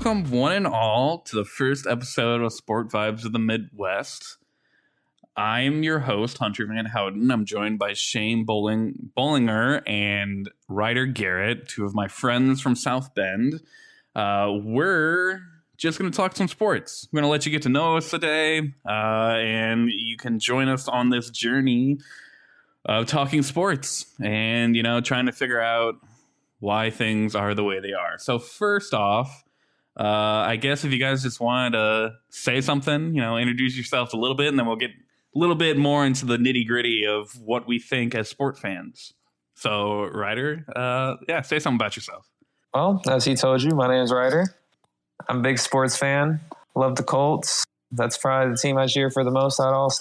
Welcome, one and all, to the first episode of Sport Vibes of the Midwest. I'm your host, Hunter Van Houten. I'm joined by Shane Bollinger and Ryder Garrett, two of my friends from South Bend. We're just going to talk some sports. We're going to let you get to know us today, and you can join us on this journey of talking sports and, trying to figure out why things are the way they are. So first off, I guess if you guys just wanted to say something, introduce yourselves a little bit, and then we'll get a little bit more into the nitty gritty of what we think as sport fans. So, Ryder, say something about yourself. Well, as he told you, my name is Ryder. I'm a big sports fan. Love the Colts. That's probably the team I cheer for the most out of all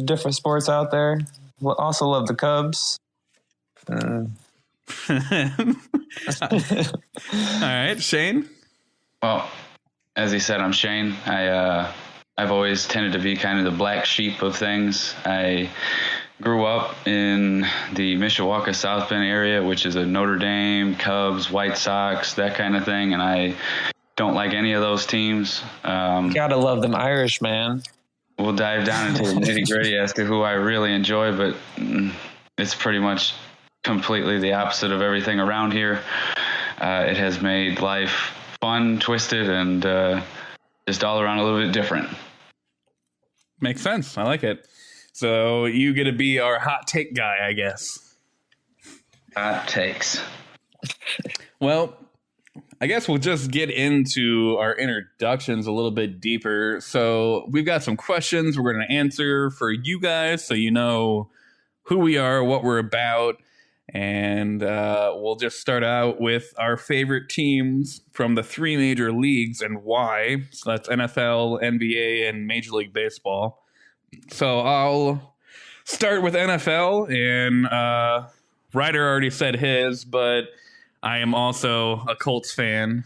different sports out there. Also love the Cubs. All right, Shane? Well, as he said, I'm Shane. I've always tended to be kind of the black sheep of things. I grew up in the Mishawaka South Bend area, which is a Notre Dame, Cubs, White Sox, that kind of thing, and I don't like any of those teams. Gotta love them Irish, man. We'll dive down into the nitty-gritty as to who I really enjoy, but it's pretty much completely the opposite of everything around here. It has made life fun, twisted, and just all around a little bit different. Makes sense. I like it. So you get to be our hot take guy, I guess. Hot takes. Well, I guess we'll just get into our introductions a little bit deeper. So we've got some questions we're going to answer for you guys so you know who we are, what we're about. And we'll just start out with our favorite teams from the three major leagues and why. So that's NFL, NBA, and Major League Baseball. So I'll start with NFL, and Ryder already said his, but I am also a Colts fan.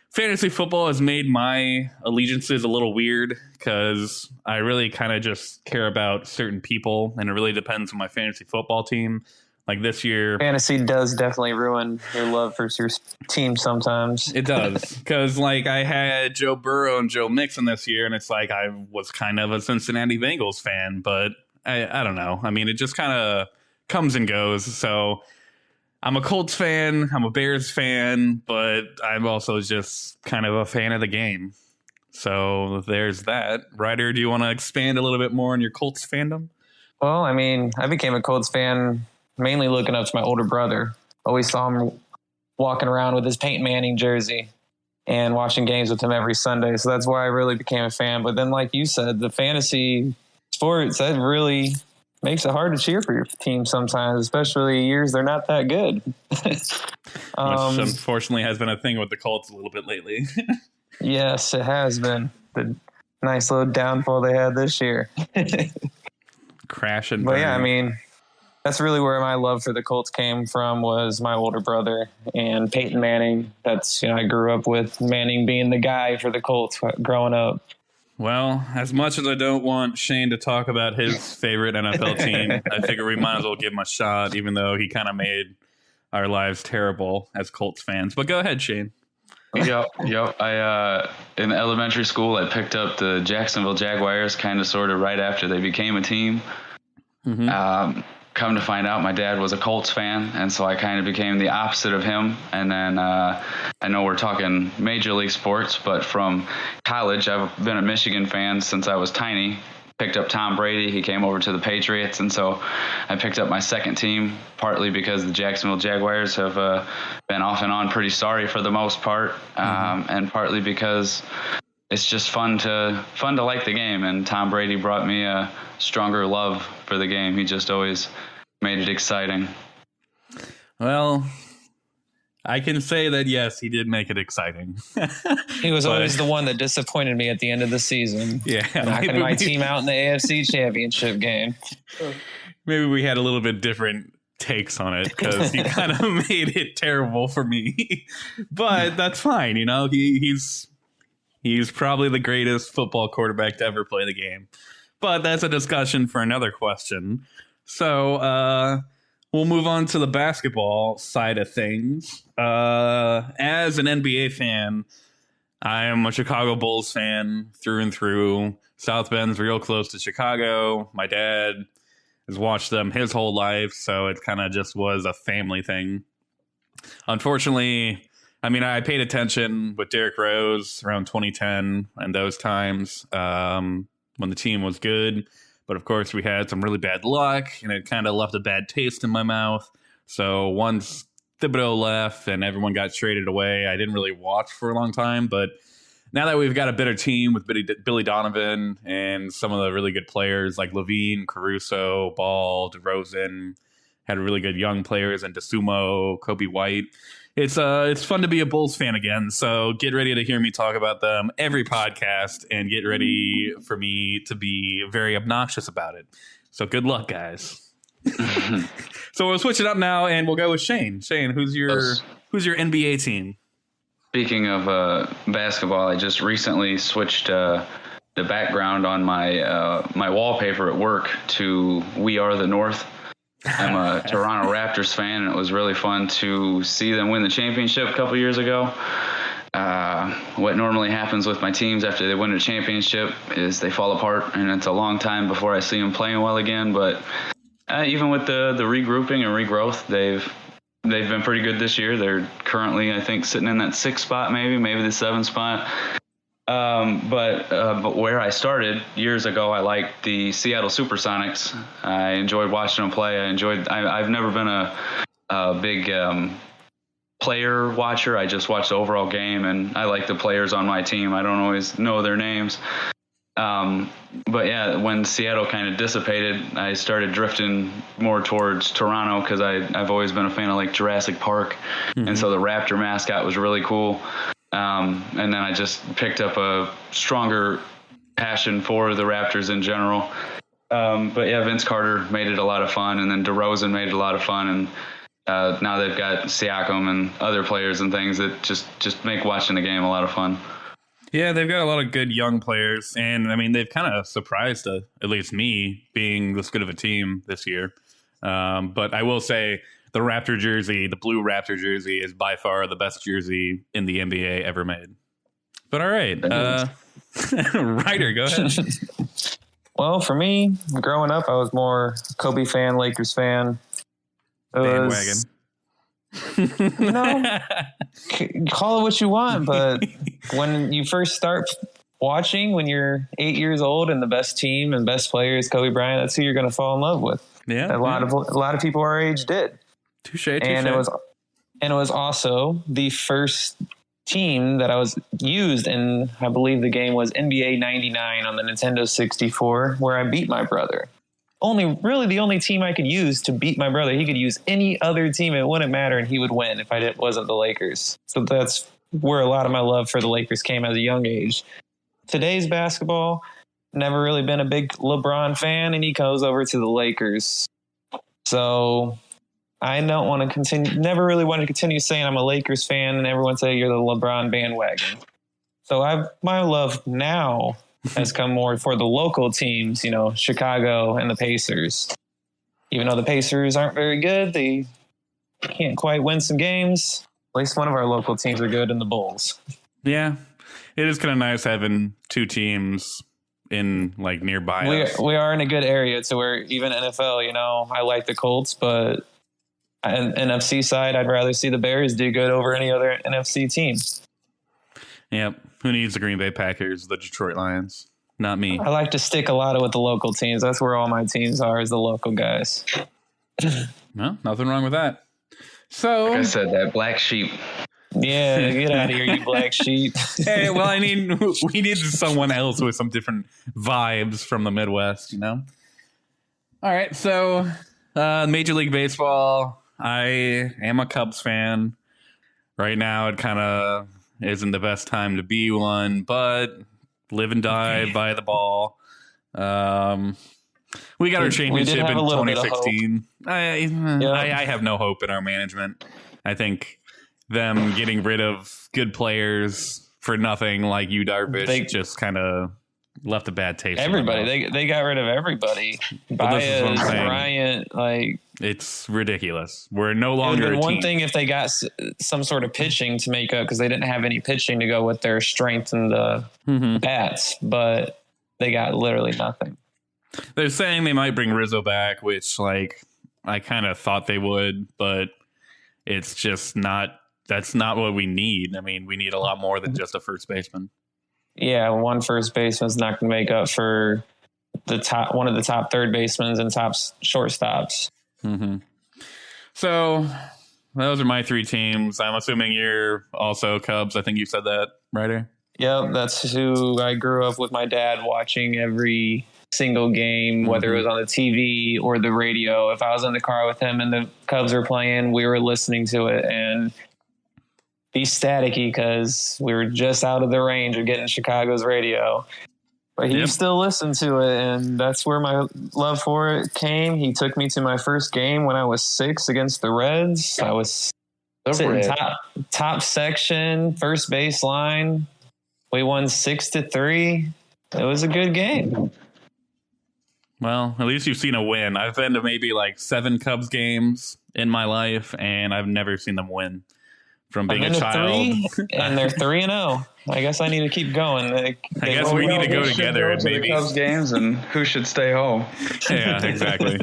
Fantasy football has made my allegiances a little weird because I really kind of just care about certain people, and it really depends on my fantasy football team. Like this year, fantasy does definitely ruin your love for your team sometimes. It does, because I had Joe Burrow and Joe Mixon this year, and it's like I was kind of a Cincinnati Bengals fan, but I don't know. I mean, it just kind of comes and goes. So I'm a Colts fan, I'm a Bears fan, but I'm also just kind of a fan of the game. So there's that. Ryder, do you want to expand a little bit more on your Colts fandom? Well, I mean, I became a Colts fan mainly looking up to my older brother. Always saw him walking around with his Peyton Manning jersey and watching games with him every Sunday. So that's why I really became a fan. But then, like you said, the fantasy sports, that really makes it hard to cheer for your team sometimes, especially years they're not that good. Which unfortunately has been a thing with the Colts a little bit lately. Yes, it has been. The nice little downfall they had this year. Crash and burn. But yeah, I mean, that's really where my love for the Colts came from, was my older brother and Peyton Manning. That's, I grew up with Manning being the guy for the Colts growing up. Well, as much as I don't want Shane to talk about his favorite NFL team, I figure we might as well give him a shot, even though he kind of made our lives terrible as Colts fans. But go ahead, Shane. Yep. I in elementary school, I picked up the Jacksonville Jaguars kind of sort of right after they became a team. Mm-hmm. Come to find out, my dad was a Colts fan, and so I kind of became the opposite of him. And then I know we're talking Major League sports, but from college, I've been a Michigan fan since I was tiny. Picked up Tom Brady. He came over to the Patriots, and so I picked up my second team, partly because the Jacksonville Jaguars have been off and on pretty sorry for the most part, and partly because it's just fun to like the game, and Tom Brady brought me a stronger love for the game. He just always made it exciting. Well, I can say that, yes, he did make it exciting. He was always the one that disappointed me at the end of the season. Yeah. Knocking my team out in the AFC Championship game. Maybe we had a little bit different takes on it because he kind of made it terrible for me. But that's fine. He's probably the greatest football quarterback to ever play the game. But that's a discussion for another question. So, we'll move on to the basketball side of things. As an NBA fan, I am a Chicago Bulls fan through and through. South Bend's real close to Chicago. My dad has watched them his whole life, so it kind of just was a family thing. Unfortunately, I mean, I paid attention with Derrick Rose around 2010 and those times when the team was good. But of course, we had some really bad luck, and it kind of left a bad taste in my mouth. So once Thibodeau left and everyone got traded away, I didn't really watch for a long time. But now that we've got a better team with Billy Donovan and some of the really good players like Levine, Caruso, Ball, DeRozan, had really good young players, and DeSumo, Kobe White. It's fun to be a Bulls fan again, so get ready to hear me talk about them every podcast, and get ready for me to be very obnoxious about it. So good luck, guys. So we'll switch it up now, and we'll go with Shane. Shane, who's your NBA team? Speaking of basketball, I just recently switched the background on my wallpaper at work to "We Are the North." I'm a Toronto Raptors fan, and it was really fun to see them win the championship a couple years ago. What normally happens with my teams after they win a championship is they fall apart, and it's a long time before I see them playing well again. But even with the regrouping and regrowth, they've been pretty good this year. They're currently, I think, sitting in that 6th spot, maybe the 7th spot. But where I started years ago, I liked the Seattle Supersonics. I enjoyed watching them play. I've never been a big player watcher. I just watch the overall game, and I like the players on my team. I don't always know their names. But yeah, when Seattle kind of dissipated, I started drifting more towards Toronto because I've always been a fan of like Jurassic Park. Mm-hmm. And so the Raptor mascot was really cool. And then I just picked up a stronger passion for the Raptors in general. But yeah, Vince Carter made it a lot of fun, and then DeRozan made it a lot of fun. And now they've got Siakam and other players and things that just make watching the game a lot of fun. Yeah, they've got a lot of good young players, and I mean, they've kind of surprised at least me being this good of a team this year. But I will say the Raptor jersey, the blue Raptor jersey, is by far the best jersey in the NBA ever made. But all right, Ryder, go ahead. Well, for me, growing up, I was more Kobe fan, Lakers fan. Bandwagon. Call it what you want, but when you first start watching, when you're 8 years old and the best team and best player is Kobe Bryant, that's who you're going to fall in love with. Yeah, a lot of people our age did. Touche. And it was also the first team that I was used in. I believe the game was NBA 99 on the Nintendo 64, where I beat my brother. Really the only team I could use to beat my brother. He could use any other team. It wouldn't matter, and he would win if wasn't the Lakers. So that's where a lot of my love for the Lakers came as a young age. Today's basketball, never really been a big LeBron fan, and he goes over to the Lakers. So I don't want to continue, never really want to continue saying I'm a Lakers fan and everyone say you're the LeBron bandwagon. So my love now has come more for the local teams, Chicago and the Pacers. Even though the Pacers aren't very good, they can't quite win some games. At least one of our local teams are good in the Bulls. Yeah, it is kind of nice having two teams in like nearby us. We are in a good area to where even NFL, I like the Colts, but NFC side, I'd rather see the Bears do good over any other NFC team. Yep. Who needs the Green Bay Packers, the Detroit Lions? Not me. I like to stick a lot with the local teams. That's where all my teams are, is the local guys. No, nothing wrong with that. So, like I said, that black sheep. Yeah, get out of here, you black sheep. Hey, well, we need someone else with some different vibes from the Midwest, All right, so Major League Baseball. I am a Cubs fan. Right now, it kind of isn't the best time to be one, but live and die by the ball. We got our championship in 2016. I have no hope in our management. I think them getting rid of good players for nothing like Yu Darvish just kind of left a bad taste. Everybody, they got rid of everybody. Baez, Bryant, like it's ridiculous. We're no longer a one team. thing if they got some sort of pitching to make up, because they didn't have any pitching to go with their strength and the bats, but they got literally nothing. They're saying they might bring Rizzo back, which like I kind of thought they would, but it's just not. That's not what we need. I mean, we need a lot more than just a first baseman. Yeah, one first baseman's not going to make up for one of the top third basemen and top shortstops. Mm-hmm. So those are my three teams. I'm assuming you're also Cubs. I think you said that, Ryder. Yep, that's who I grew up with my dad watching every single game, whether it was on the TV or the radio. If I was in the car with him and the Cubs were playing, we were listening to it and be staticky because we were just out of the range of getting Chicago's radio. But he still listened to it, and that's where my love for it came. He took me to my first game when I was 6 against the Reds. I was sitting top section, first base line. We won 6-3. It was a good game. Well, at least you've seen a win. I've been to maybe like 7 Cubs games in my life, and I've never seen them win. From being a child, and they're 3-0. I guess I need to keep going. I guess we need to go together and maybe Cubs games, and who should stay home? Yeah, exactly.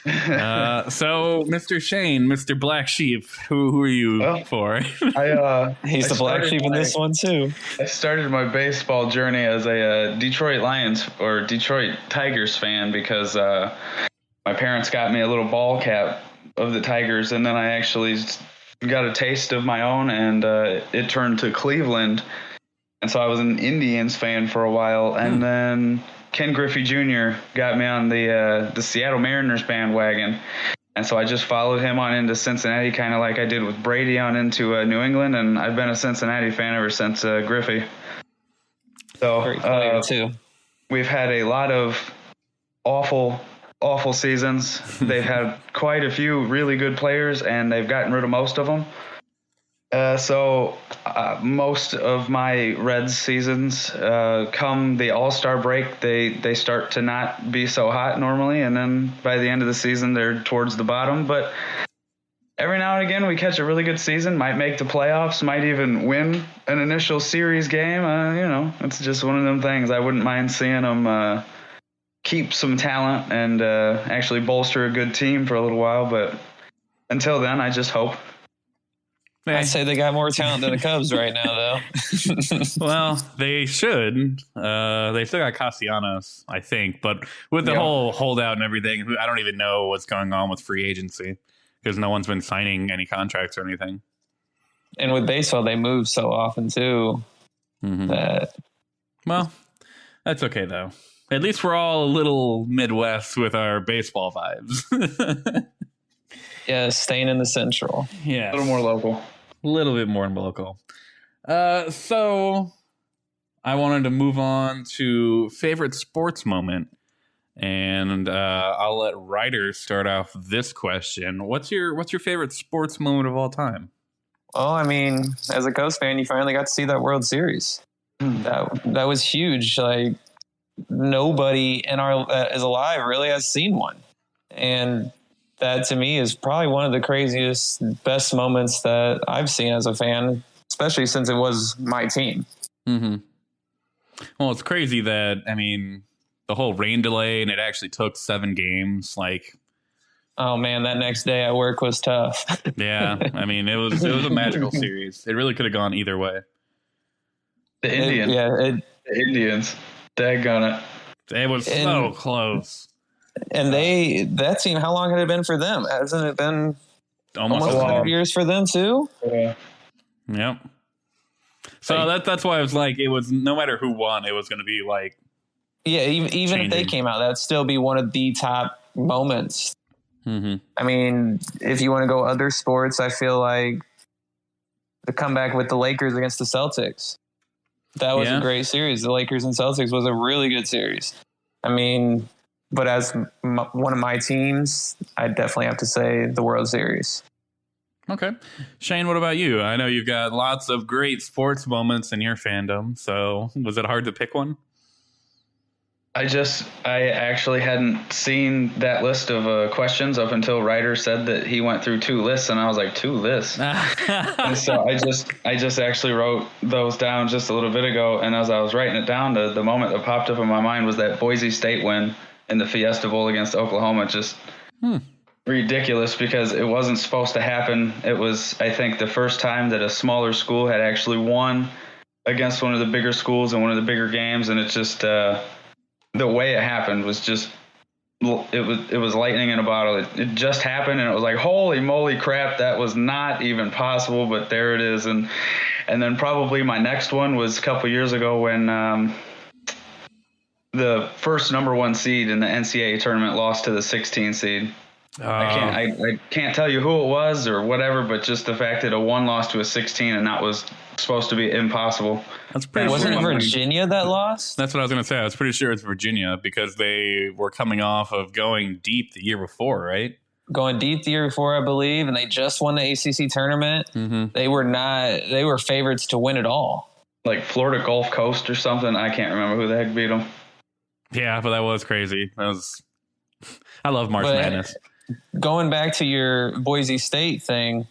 So, Mr. Shane, Mr. Black Sheep, who are you for? He's the black sheep in this one too. I started my baseball journey as a Detroit Lions or Detroit Tigers fan because my parents got me a little ball cap of the Tigers, and then I actually got a taste of my own, and it turned to Cleveland. And so I was an Indians fan for a while, and then Ken Griffey Jr. got me on the Seattle Mariners bandwagon. And so I just followed him on into Cincinnati, kind of like I did with Brady on into New England, and I've been a Cincinnati fan ever since Griffey. So Great player too. We've had a lot of awful seasons. They've had quite a few really good players, and they've gotten rid of most of them. So most of my Reds seasons, come the All-Star break, they start to not be so hot normally, and then by the end of the season, they're towards the bottom. But every now and again, we catch a really good season, might make the playoffs, might even win an initial series game. It's just one of them things. I wouldn't mind seeing them keep some talent and actually bolster a good team for a little while. But until then, I just hope. I'd say they got more talent than the Cubs right now, though. Well, they should. They still got Castellanos, I think. But with the whole holdout and everything, I don't even know what's going on with free agency because no one's been signing any contracts or anything. And with baseball, they move so often, too. Well, that's okay, though. At least we're all a little Midwest with our baseball vibes. Yeah, staying in the Central. Yeah. A little more local. A little bit more local. So I wanted to move on to favorite sports moment. And I'll let Ryder start off this question. What's your favorite sports moment of all time? Well, I mean, as a Cubs fan, you finally got to see that World Series. That was huge. Like, nobody that is alive really has seen one. And that to me is probably one of the craziest, best moments that I've seen as a fan, especially since it was my team. Mm-hmm. Well, it's crazy that, I mean, the whole rain delay and it actually took 7 games. Like, oh man, that next day at work was tough. Yeah. I mean, it was a magical series. It really could have gone either way. The Indians. Daggone it. It was so close. And that team, how long had it been for them? Hasn't it been almost 100 years for them too? Yeah. Yep. So that's why I was like, it was no matter who won, it was going to be like, yeah, even if they came out, that'd still be one of the top moments. Mm-hmm. I mean, if you want to go other sports, I feel like the comeback with the Lakers against the Celtics. That was a great series. The Lakers and Celtics was a really good series. I mean, but as one of my teams, I definitely have to say the World Series. Okay. Shane, what about you? I know you've got lots of great sports moments in your fandom. So was it hard to pick one? I actually hadn't seen that list of questions up until Ryder said that he went through 2 lists, and I was like, 2 lists. And so I just actually wrote those down just a little bit ago, and as I was writing it down, the moment that popped up in my mind was that Boise State win in the Fiesta Bowl against Oklahoma. Just ridiculous, because it wasn't supposed to happen. It was, I think, the first time that a smaller school had actually won against one of the bigger schools in one of the bigger games, and it just the way it happened was just, it was lightning in a bottle. It just happened, and it was like, holy moly crap, that was not even possible, but there it is. And then probably my next one was a couple years ago when the first number 1 seed in the NCAA tournament lost to the 16 seed. I can't tell you who it was or whatever, but just the fact that a 1 lost to a 16, and that was supposed to be impossible. That's pretty. Wasn't it Virginia that lost? That's what I was going to say. I was pretty sure it's Virginia, because they were coming off of going deep the year before, right? Going deep the year before, I believe, and they just won the ACC tournament. Mm-hmm. They were favorites to win it all. Like Florida Gulf Coast or something. I can't remember who the heck beat them. Yeah, but that was crazy. I love March Madness. Going back to your Boise State thing,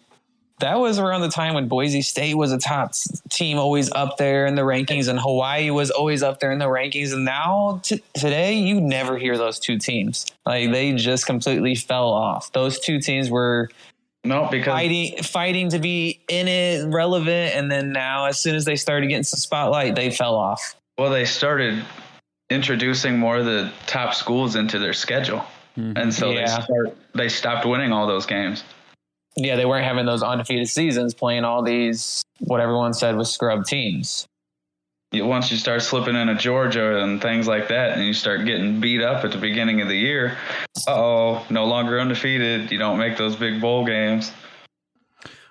that was around the time when Boise State was a top team, always up there in the rankings, and Hawaii was always up there in the rankings. And now today, you never hear those 2 teams. Like, they just completely fell off. Those 2 teams were fighting to be in it, relevant, and then now, as soon as they started getting some spotlight, they fell off. Well, they started introducing more of the top schools into their schedule. Mm-hmm. And so they stopped winning all those games. Yeah, they weren't having those undefeated seasons, playing all these, what everyone said was scrub teams. Once you start slipping into Georgia and things like that, and you start getting beat up at the beginning of the year, no longer undefeated. You don't make those big bowl games.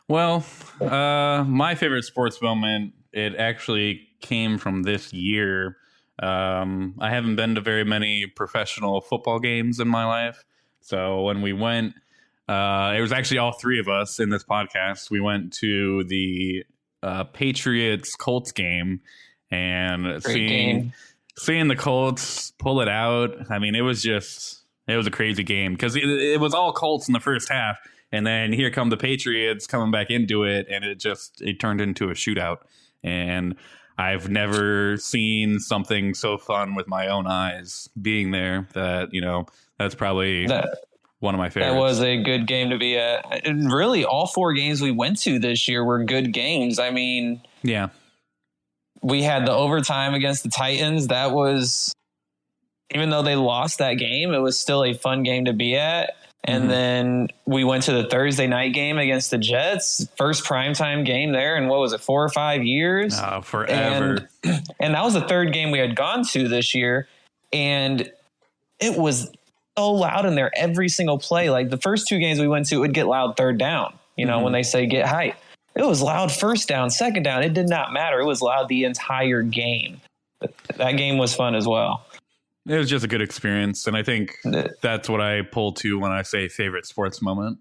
Well, my favorite sports moment, it actually came from this year. I haven't been to very many professional football games in my life. So when we went, it was actually all 3 of us in this podcast. We went to the Patriots Colts game, and seeing the Colts pull it out. I mean, it was a crazy game, because it was all Colts in the first half. And then here come the Patriots coming back into it, and it turned into a shootout. And I've never seen something so fun with my own eyes being there. That's probably one of my favorites. That was a good game to be at. And really, all 4 games we went to this year were good games. I mean, yeah, we had the overtime against the Titans. That was, even though they lost that game, it was still a fun game to be at. And then we went to the Thursday night game against the Jets, first primetime game there in, 4 or 5 years? Forever. And that was the 3rd game we had gone to this year. And it was so loud in there every single play. Like, the first 2 games we went to, it would get loud 3rd down, when they say get hype. It was loud 1st down, 2nd down. It did not matter. It was loud the entire game. That game was fun as well. It was just a good experience, and I think that's what I pull to when I say favorite sports moment.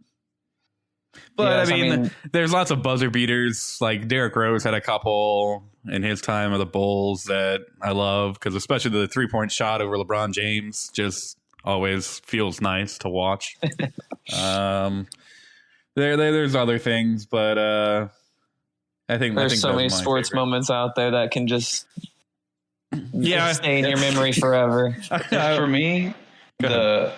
But yes, I mean, there's lots of buzzer beaters. Like Derrick Rose had a couple in his time of the Bulls that I love, because especially the 3-point shot over LeBron James just always feels nice to watch. There's other things, but I think so many sports favorite moments out there that can just stay in your memory forever. For me, the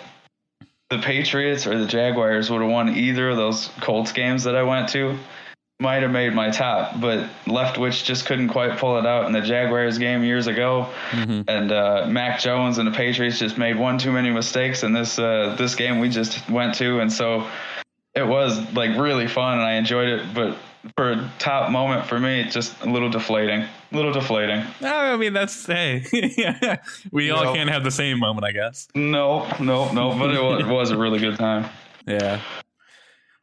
Patriots or the Jaguars would have won either of those Colts games that I went to. Might have made my top, but Leftwich just couldn't quite pull it out in the Jaguars game years ago. And Mac Jones and the Patriots just made one too many mistakes in this game we just went to. And so it was like really fun and I enjoyed it. But for a top moment for me, it's just a little deflating. I mean, that's, hey, we all can't have the same moment, I guess. No, but it was a really good time. Yeah.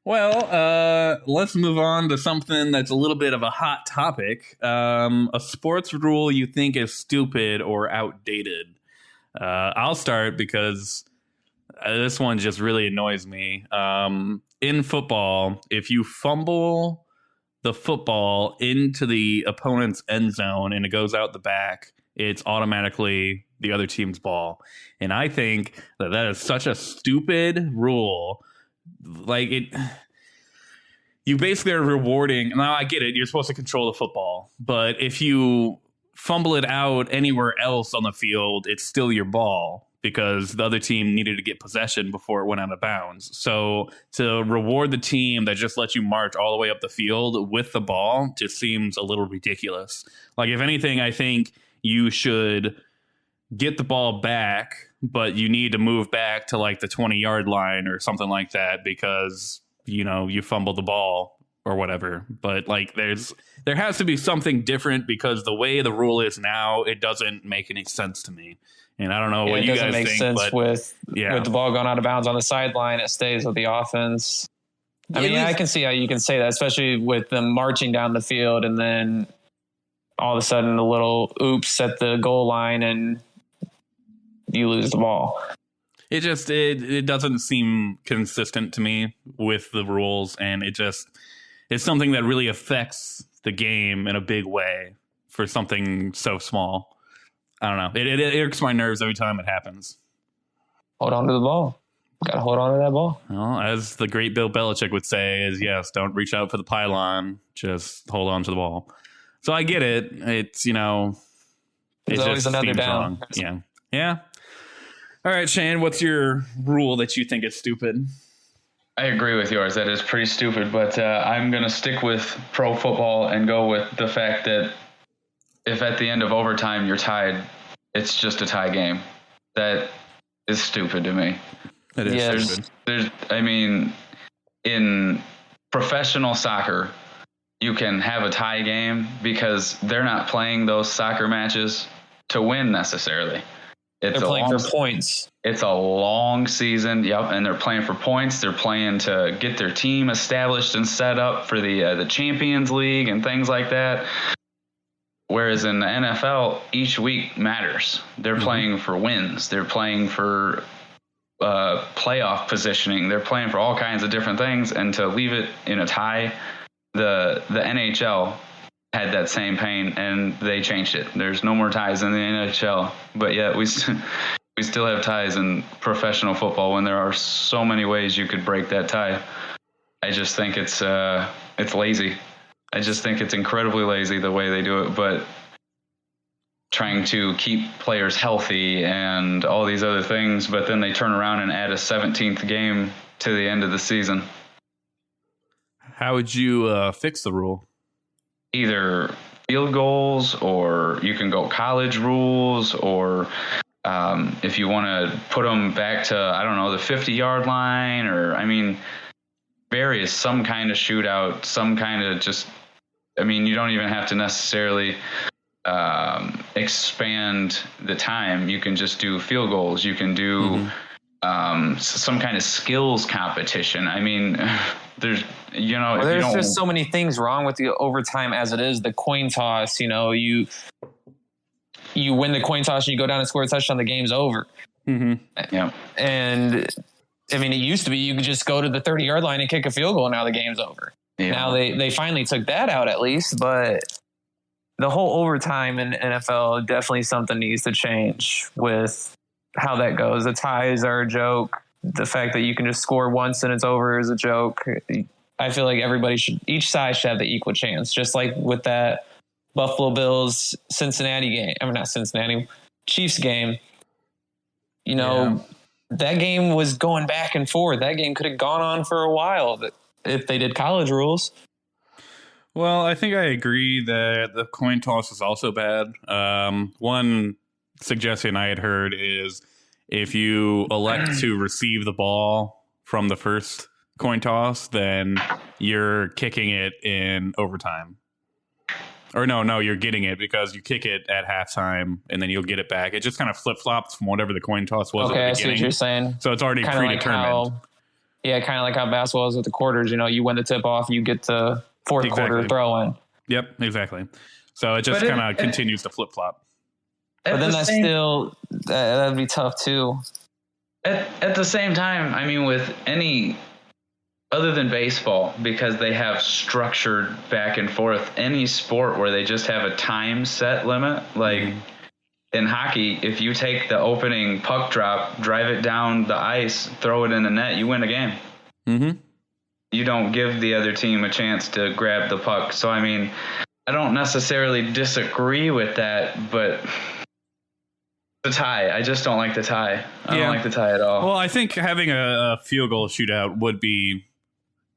Well, let's move on to something that's a little bit of a hot topic. A sports rule you think is stupid or outdated. I'll start because this one just really annoys me. In football, if you fumble the football into the opponent's end zone and it goes out the back, it's automatically the other team's ball. And I think that is such a stupid rule. Like you basically are rewarding. Now I get it. You're supposed to control the football, but if you fumble it out anywhere else on the field, it's still your ball because the other team needed to get possession before it went out of bounds. So to reward the team that just lets you march all the way up the field with the ball just seems a little ridiculous. Like, if anything, I think you should get the ball back, but you need to move back to like the 20-yard line or something like that because, you fumbled the ball or whatever. But like there has to be something different because the way the rule is now, it doesn't make any sense to me. And I don't know what you guys think. It doesn't make sense with the ball going out of bounds on the sideline. It stays with the offense. I can see how you can say that, especially with them marching down the field and then all of a sudden a little oops at the goal line and you lose the ball. It just it doesn't seem consistent to me with the rules, and it's something that really affects the game in a big way for something so small. I don't know. It irks my nerves every time it happens. Hold on to the ball. Got to hold on to that ball. Well, as the great Bill Belichick would say, is yes, don't reach out for the pylon. Just hold on to the ball. So I get it. It's, there's always another down. Wrong. Yeah. All right, Shane, what's your rule that you think is stupid? I agree with yours. That is pretty stupid, but I'm going to stick with pro football and go with the fact that if at the end of overtime you're tied, it's just a tie game. That is stupid to me. That is stupid. In professional soccer, you can have a tie game because they're not playing those soccer matches to win necessarily. They're playing for points. It's a long season. Yep. And they're playing for points. They're playing to get their team established and set up for the Champions League and things like that. Whereas in the NFL, each week matters. They're playing for wins. They're playing for playoff positioning. They're playing for all kinds of different things. And to leave it in a tie, the NHL had that same pain and they changed it. There's no more ties in the NHL, but yet we still have ties in professional football when there are so many ways you could break that tie. I just think it's lazy. I just think it's incredibly lazy the way they do it, but trying to keep players healthy and all these other things, but then they turn around and add a 17th game to the end of the season. How would you fix the rule? Either field goals, or you can go college rules, or if you want to put them back to, I don't know, the 50-yard line, or various, some kind of shootout, some kind of you don't even have to necessarily expand the time. You can just do field goals. You can do some kind of skills competition. There's just so many things wrong with the overtime as it is. The coin toss, you win the coin toss and you go down and score a touchdown, the game's over. Yeah. And it used to be you could just go to the 30-yard line and kick a field goal and now the game's over. Yeah. Now they finally took that out at least, but the whole overtime in NFL, definitely something needs to change with how that goes. The ties are a joke. The fact that you can just score once and it's over is a joke. I feel like each side should have the equal chance, just like with that Buffalo Bills Cincinnati game. Not Cincinnati, Chiefs game. That game was going back and forth. That game could have gone on for a while if they did college rules. Well, I think I agree that the coin toss is also bad. One suggestion I had heard is if you elect to receive the ball from the first coin toss, then you're kicking it in overtime. Or no, you're getting it because you kick it at halftime and then you'll get it back. It just kind of flip-flops from whatever the coin toss was at the beginning. Okay, I see what you're saying. So it's already predetermined. Kind of like how basketball is with the quarters. You win the tip-off, you get the fourth quarter throw-in. Yep, exactly. So it just kind of continues to flip-flop. But then that'd be tough too. At the same time, with any other than baseball, because they have structured back and forth, any sport where they just have a time set limit, like in hockey, if you take the opening puck drop, drive it down the ice, throw it in the net, you win a game. Mm-hmm. You don't give the other team a chance to grab the puck. So, I mean, I don't necessarily disagree with that, but the tie, I just don't like the tie. I don't like the tie at all. Well, I think having a field goal shootout would be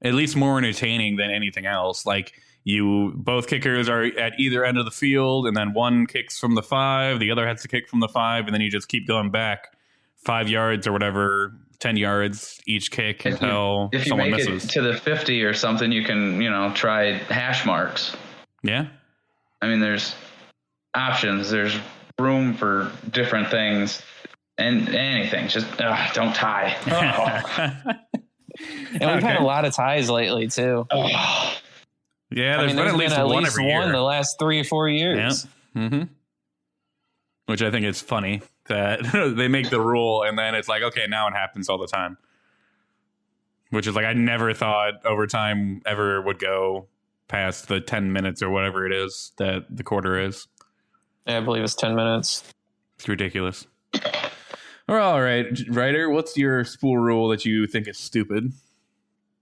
at least more entertaining than anything else. Like, both kickers are at either end of the field, and then one kicks from the 5, the other has to kick from the 5, and then you just keep going back 5 yards or whatever, 10 yards each kick until someone misses. If you make it to the 50 or something, you can, try hash marks. Yeah. I mean, there's options. There's room for different things and anything. Just don't tie. And we've had a lot of ties lately, too. Yeah, there's been at least one every year. The last 3 or 4 years. Yeah. Mm-hmm. Which I think is funny that they make the rule and then it's like, okay, now it happens all the time. Which is like, I never thought overtime ever would go past the 10 minutes or whatever it is that the quarter is. Yeah, I believe it's 10 minutes. It's ridiculous. All right, Ryder, what's your spool rule that you think is stupid?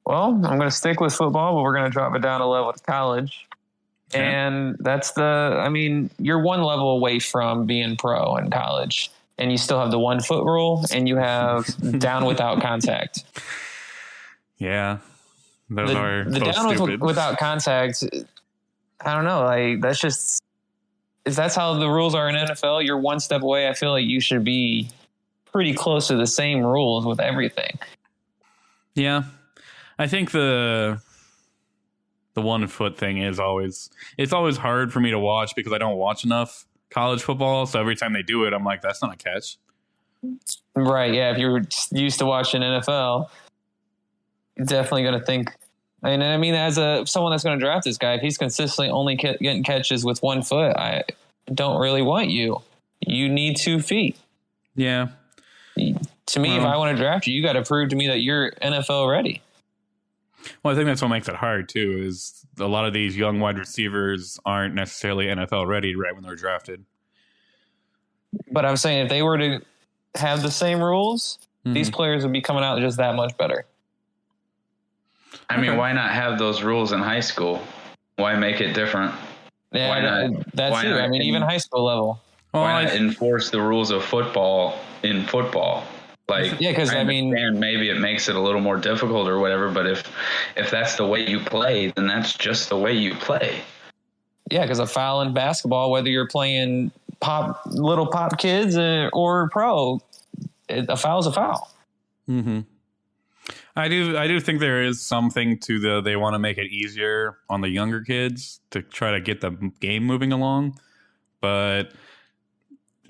Well, I'm going to stick with football, but we're going to drop it down a level to college. Okay. And you're one level away from being pro in college. And you still have the 1 foot rule, and you have down without contact. Yeah. Those are the both down stupid. Without contact, I don't know. Like, that's just, if that's how the rules are in NFL, you're one step away. I feel like you should be pretty close to the same rules with everything. Yeah. I think the 1 foot thing it's always hard for me to watch because I don't watch enough college football. So every time they do it, I'm like, that's not a catch. Right. Yeah. If you're used to watching NFL, you're definitely going to think, as someone that's going to draft this guy, if he's consistently only getting catches with 1 foot, I don't really want you. You need 2 feet. Yeah. To me, if I want to draft you, you got to prove to me that you're NFL ready. Well, I think that's what makes it hard, too, is a lot of these young wide receivers aren't necessarily NFL ready right when they're drafted. But I'm saying if they were to have the same rules, these players would be coming out just that much better. I mean, why not have those rules in high school? Why make it different? Yeah, why not, that's it. Even high school level. Why not enforce the rules of football in football? Like, yeah, because maybe it makes it a little more difficult or whatever, but if that's the way you play, then that's just the way you play. Yeah, because a foul in basketball, whether you're playing little pop kids or pro, a foul's a foul. Mm-hmm. I do think there is something to they want to make it easier on the younger kids to try to get the game moving along, but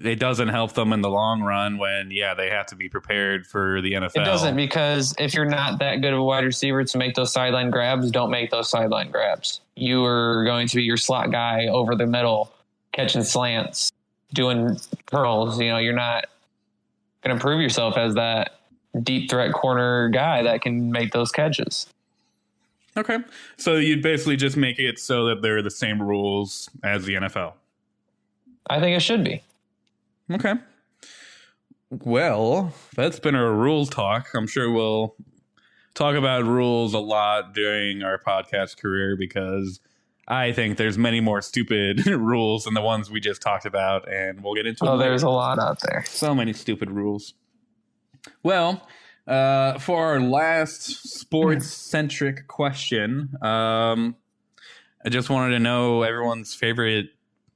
it doesn't help them in the long run when, they have to be prepared for the NFL. It doesn't, because if you're not that good of a wide receiver to make those sideline grabs, don't make those sideline grabs. You are going to be your slot guy over the middle, catching slants, doing curls. You're not going to prove yourself as that deep threat corner guy that can make those catches. Okay. So you'd basically just make it so that they're the same rules as the NFL. I think it should be. Okay. Well, that's been our rules talk. I'm sure we'll talk about rules a lot during our podcast career because I think there's many more stupid rules than the ones we just talked about, and we'll get into it. Oh, there's a lot out there. So many stupid rules. Well, for our last sports-centric question, I just wanted to know everyone's favorite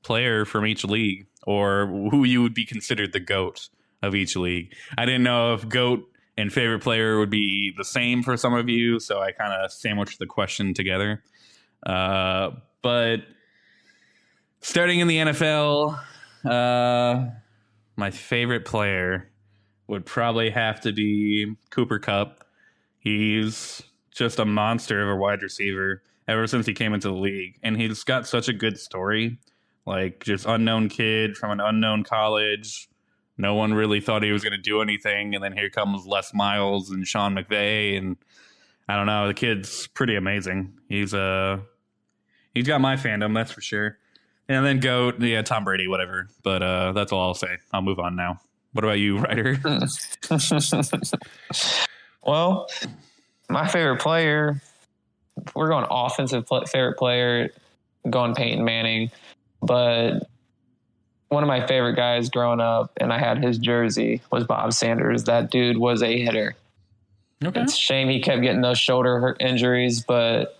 player from each league, or who you would be considered the GOAT of each league. I didn't know if GOAT and favorite player would be the same for some of you, so I kind of sandwiched the question together. But starting in the NFL, my favorite player would probably have to be Cooper Kupp. He's just a monster of a wide receiver ever since he came into the league, and he's got such a good story. Like, just unknown kid from an unknown college. No one really thought he was going to do anything. And then here comes Les Miles and Sean McVay. And I don't know, the kid's pretty amazing. He's got my fandom, that's for sure. And then GOAT, yeah, Tom Brady, whatever. But that's all I'll say. I'll move on now. What about you, Ryder? Well, my favorite player, we're going offensive favorite player, going Peyton Manning. But one of my favorite guys growing up, and I had his jersey, was Bob Sanders. That dude was a hitter. Okay. It's a shame he kept getting those shoulder injuries, but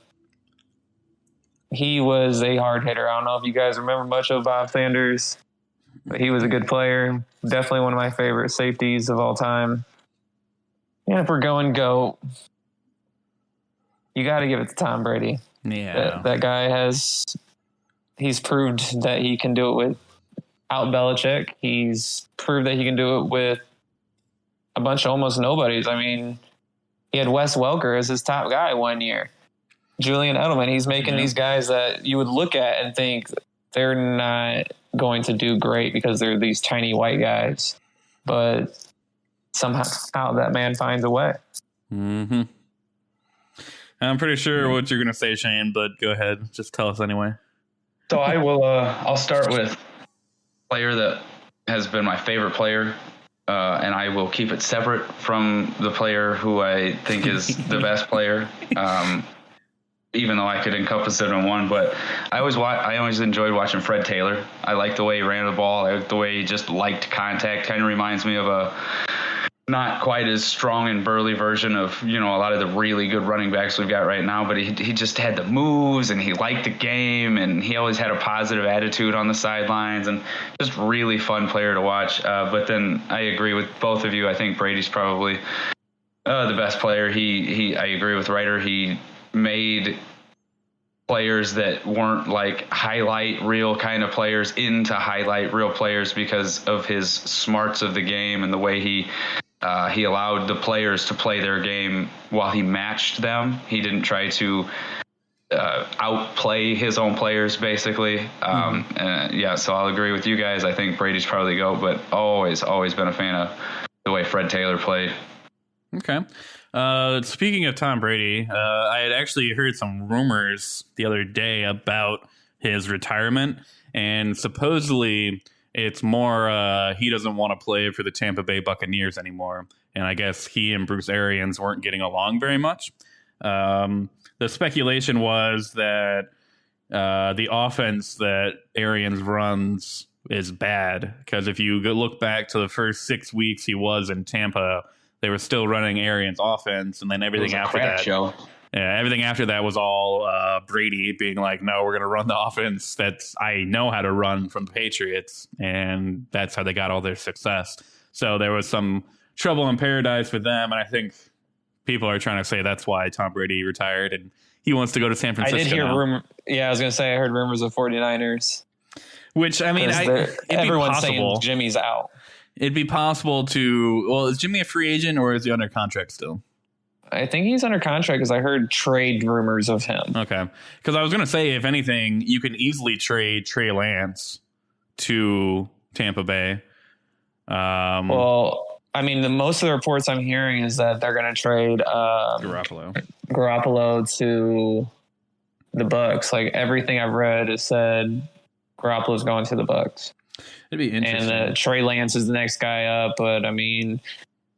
he was a hard hitter. I don't know if you guys remember much of Bob Sanders, but he was a good player. Definitely one of my favorite safeties of all time. And if we're going GOAT, you got to give it to Tom Brady. Yeah. That guy he's proved that he can do it without Belichick. He's proved that he can do it with a bunch of almost nobodies. I mean, he had Wes Welker as his top guy one year. Julian Edelman, he's making these guys that you would look at and think they're not going to do great because they're these tiny white guys. But somehow that man finds a way. Mm-hmm. I'm pretty sure what you're going to say, Shane, but go ahead. Just tell us anyway. So I will. I'll start with a player that has been my favorite player, and I will keep it separate from the player who I think is the best player. Even though I could encompass it in one, but I always enjoyed watching Fred Taylor. I liked the way he ran the ball. I liked the way he just liked contact. Kind of reminds me of a not quite as strong and burly version of, a lot of the really good running backs we've got right now, but he just had the moves and he liked the game and he always had a positive attitude on the sidelines and just really fun player to watch. But then I agree with both of you. I think Brady's probably the best player. I agree with Ryder. He made players that weren't like highlight reel kind of players into highlight real players because of his smarts of the game and the way he allowed the players to play their game while he matched them. He didn't try to outplay his own players, basically. So I'll agree with you guys. I think Brady's probably GOAT, but always been a fan of the way Fred Taylor played. Okay. Speaking of Tom Brady, I had actually heard some rumors the other day about his retirement, and supposedly it's more he doesn't want to play for the Tampa Bay Buccaneers anymore, and I guess he and Bruce Arians weren't getting along very much. The speculation was that the offense that Arians runs is bad, because if you look back to the first 6 weeks he was in Tampa, they were still running Arians' offense, and then everything after that, everything after that was all Brady being like, "No, we're going to run the offense I know how to run from the Patriots," and that's how they got all their success. So there was some trouble in paradise for them, and I think people are trying to say that's why Tom Brady retired and he wants to go to San Francisco. I did hear rumors. Yeah, I was going to say I heard rumors of 49ers. Which, I mean, everyone's saying Jimmy's out. It'd be possible to... Well, is Jimmy a free agent or is he under contract still? I think he's under contract because I heard trade rumors of him. Okay. Because I was going to say, if anything, you can easily trade Trey Lance to Tampa Bay. Well, I mean, most of the reports I'm hearing is that they're going to trade Garoppolo to the Bucs. Like, everything I've read has said Garoppolo's going to the Bucs. It'd be interesting. And Trey Lance is the next guy up. But, I mean,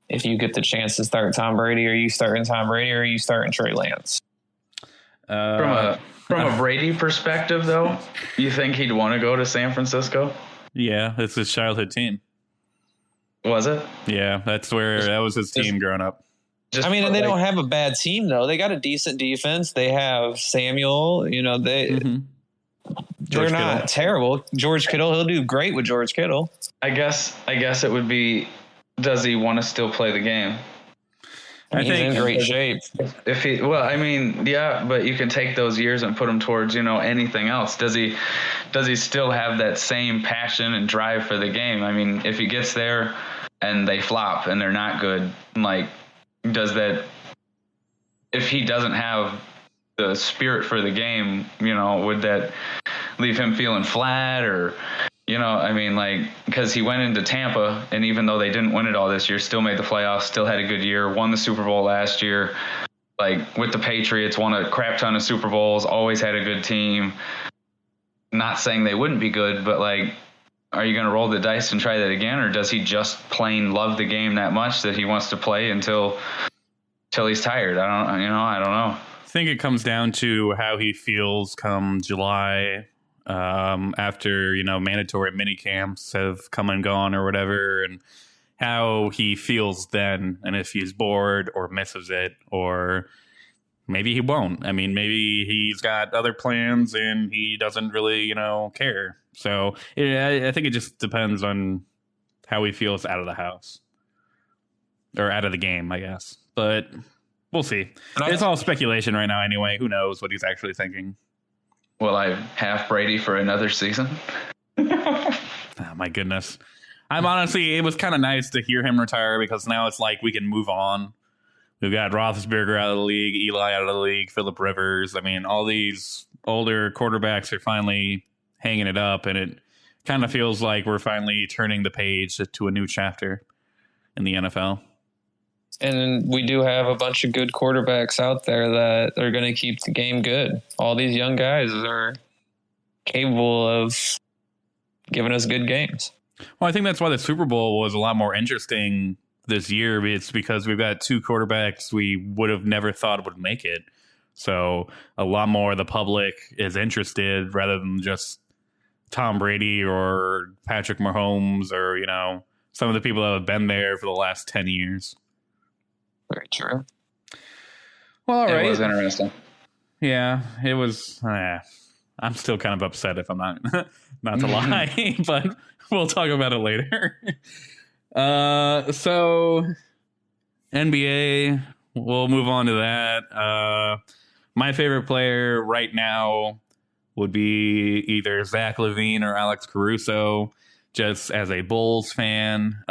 if you get the chance to start Tom Brady, are you starting Tom Brady or are you starting Trey Lance? From a Brady perspective, though, you think he'd want to go to San Francisco? Yeah, it's his childhood team. Was it? Yeah, that was his team growing up. And they don't have a bad team, though. They got a decent defense. They have Samuel. They're not terrible. George Kittle, he'll do great with George Kittle. I guess it would be, does he want to still play the game? He's in great shape. But you can take those years and put him towards, anything else. Does he still have that same passion and drive for the game? I mean, if he gets there and they flop and they're not good, like, if he doesn't have the spirit for the game, would that leave him feeling flat or, because he went into Tampa and even though they didn't win it all this year, still made the playoffs, still had a good year, won the Super Bowl last year, like with the Patriots, won a crap ton of Super Bowls, always had a good team. not saying they wouldn't be good, but like, are you going to roll the dice and try that again? Or does he just plain love the game that much that he wants to play until he's tired? I don't know. I think it comes down to how he feels come July, after, mandatory mini camps have come and gone or whatever, and how he feels then, and if he's bored or misses it, or maybe he won't. I mean, maybe he's got other plans and he doesn't really, care. So I think it just depends on how he feels out of the house or out of the game, I guess. But we'll see. It's all speculation right now anyway. Who knows what he's actually thinking. Will I have Brady for another season? Oh, my goodness. It was kind of nice to hear him retire, because now it's like we can move on. We've got Roethlisberger out of the league, Eli out of the league, Phillip Rivers. I mean, all these older quarterbacks are finally hanging it up, and it kind of feels like we're finally turning the page to a new chapter in the NFL. And we do have a bunch of good quarterbacks out there that are going to keep the game good. All these young guys are capable of giving us good games. Well, I think that's why the Super Bowl was a lot more interesting this year. It's because we've got two quarterbacks we would have never thought would make it. So a lot more of the public is interested, rather than just Tom Brady or Patrick Mahomes or, some of the people that have been there for the last 10 years. Very true. Well, all right. It was interesting. Yeah, it was. I'm still kind of upset, if I'm not to lie, but we'll talk about it later. So NBA, we'll move on to that. My favorite player right now would be either Zach LaVine or Alex Caruso. Just as a Bulls fan,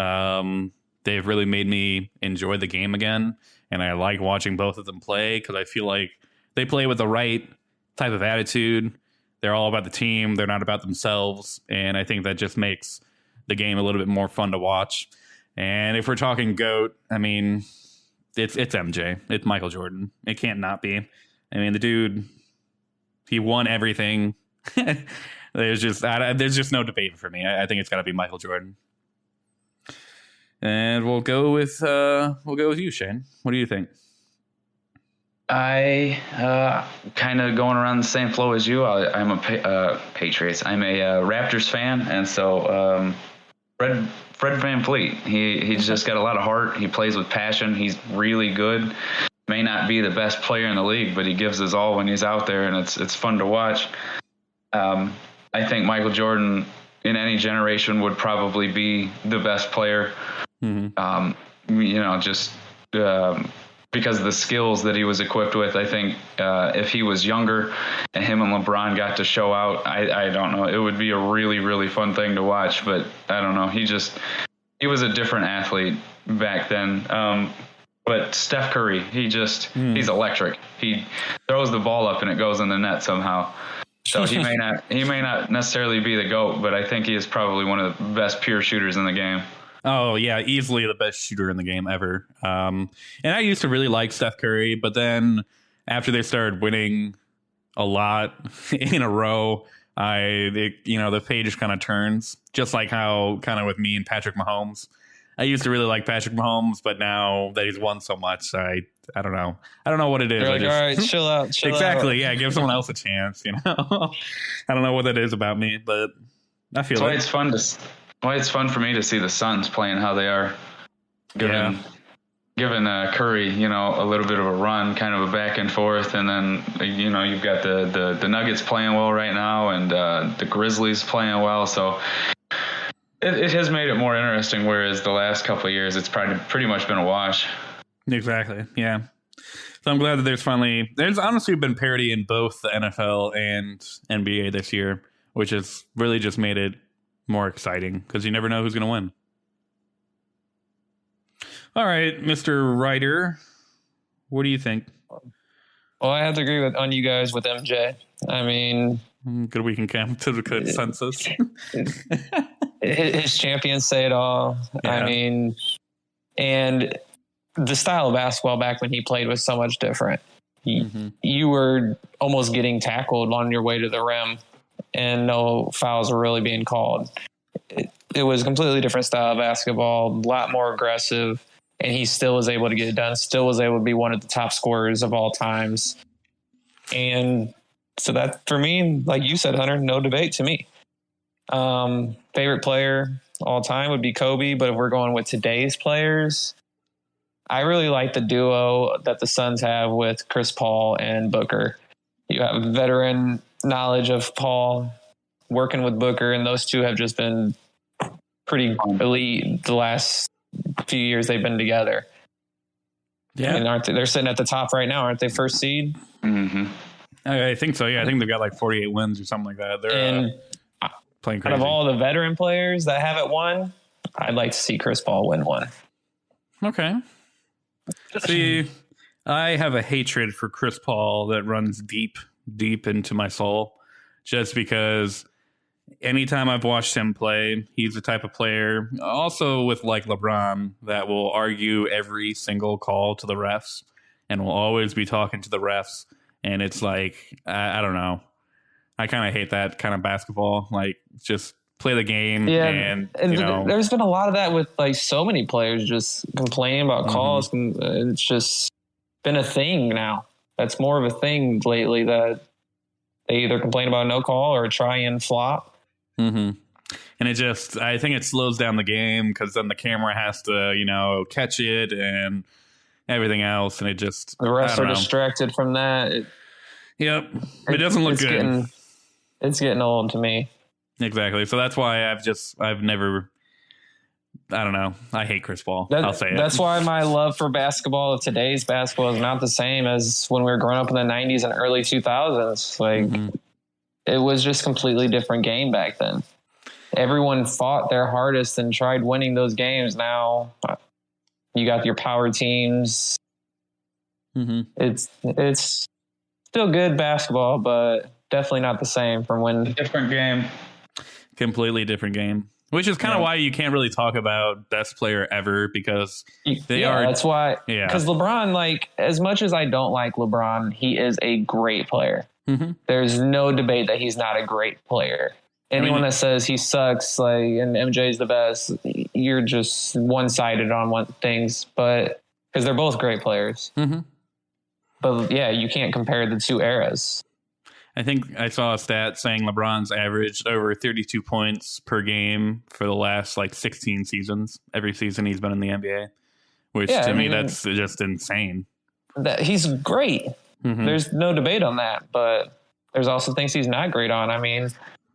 they've really made me enjoy the game again, and I like watching both of them play, because I feel like they play with the right type of attitude. They're all about the team. They're not about themselves. And I think that just makes the game a little bit more fun to watch. And if we're talking GOAT, I mean, it's MJ. It's Michael Jordan. It can't not be. I mean, the dude, he won everything. There's just no debate for me. I think it's got to be Michael Jordan. And we'll go with you, Shane. What do you think? I kind of going around the same flow as you. I'm a Patriots. I'm a Raptors fan, and so Fred VanVleet. He's just got a lot of heart. He plays with passion. He's really good. May not be the best player in the league, but he gives his all when he's out there, and it's fun to watch. I think Michael Jordan in any generation would probably be the best player. Mm-hmm. Because of the skills that he was equipped with. I think if he was younger and him and LeBron got to show out, I don't know, it would be a really, really fun thing to watch. But I don't know. He was a different athlete back then. But Steph Curry, he's electric. He throws the ball up and it goes in the net somehow. So he may not necessarily be the GOAT, but I think he is probably one of the best pure shooters in the game. Oh, yeah, easily the best shooter in the game ever. And I used to really like Steph Curry, but then after they started winning a lot in a row, the page kind of turns, just like how kind of with me and Patrick Mahomes. I used to really like Patrick Mahomes, but now that he's won so much, I don't know. I don't know what it is. You're like, all right, chill out. Exactly, yeah, give someone else a chance, I don't know what that is about me, but I feel like it's fun it's fun for me to see the Suns playing how they are, giving Curry, a little bit of a run, kind of a back and forth, and then you've got the Nuggets playing well right now, and the Grizzlies playing well, so it has made it more interesting. Whereas the last couple of years, it's pretty much been a wash. Exactly, yeah. So I'm glad that there's honestly been parity in both the NFL and NBA this year, which has really just made it more exciting, because you never know who's going to win. All right, Mr. Ryder, what do you think? Well, I have to agree on you guys with MJ. I mean, good we can come to the consensus. His champions say it all. Yeah. I mean, and the style of basketball back when he played was so much different. You were almost getting tackled on your way to the rim. and no fouls were really being called. It was a completely different style of basketball, a lot more aggressive, and he still was able to get it done, still was able to be one of the top scorers of all times. And so that, for me, like you said, Hunter, no debate to me. Favorite player all time would be Kobe, but if we're going with today's players, I really like the duo that the Suns have with Chris Paul and Booker. You have veteran knowledge of Paul working with Booker, and those two have just been pretty elite the last few years they've been together. Yeah. And they're sitting at the top right now, aren't they? First seed? Mm-hmm. I think so. Yeah, I think they've got like 48 wins or something like that. They're playing crazy. Out of all the veteran players that haven't won, I'd like to see Chris Paul win one. Okay. See, I have a hatred for Chris Paul that runs deep into my soul, just because anytime I've watched him play, he's the type of player, also with like LeBron, that will argue every single call to the refs and will always be talking to the refs. And it's like, I don't know. I kind of hate that kind of basketball. Like, just play the game. Yeah, and there's been a lot of that with like so many players just complaining about calls. It's just been a thing now. That's more of a thing lately, that they either complain about no call or try and flop. Mm-hmm. And I think it slows down the game, because then the camera has to, catch it and everything else. And the refs are distracted from that. Yep. It doesn't look good. It's getting old to me. Exactly. So that's why I've never, I don't know. I hate Chris Paul. I'll say it. That's why my love for basketball of today's basketball is not the same as when we were growing up in the 90s and early 2000s. Like, it was just completely different game back then. Everyone fought their hardest and tried winning those games. Now you got your power teams. It's still good basketball, but definitely not the same from when. Different game. Completely different game. Which is kind of why you can't really talk about best player ever, because they are. That's why. Yeah. Because LeBron, like, as much as I don't like LeBron, he is a great player. There's no debate that he's not a great player. Anyone that says he sucks, like, and MJ's the best, you're just one-sided on things. But because they're both great players. But yeah, you can't compare the two eras. I think I saw a stat saying LeBron's averaged over 32 points per game for the last 16 seasons. Every season he's been in the NBA, which to me, that's just insane. He's great. There's no debate on that, but there's also things he's not great on. I mean,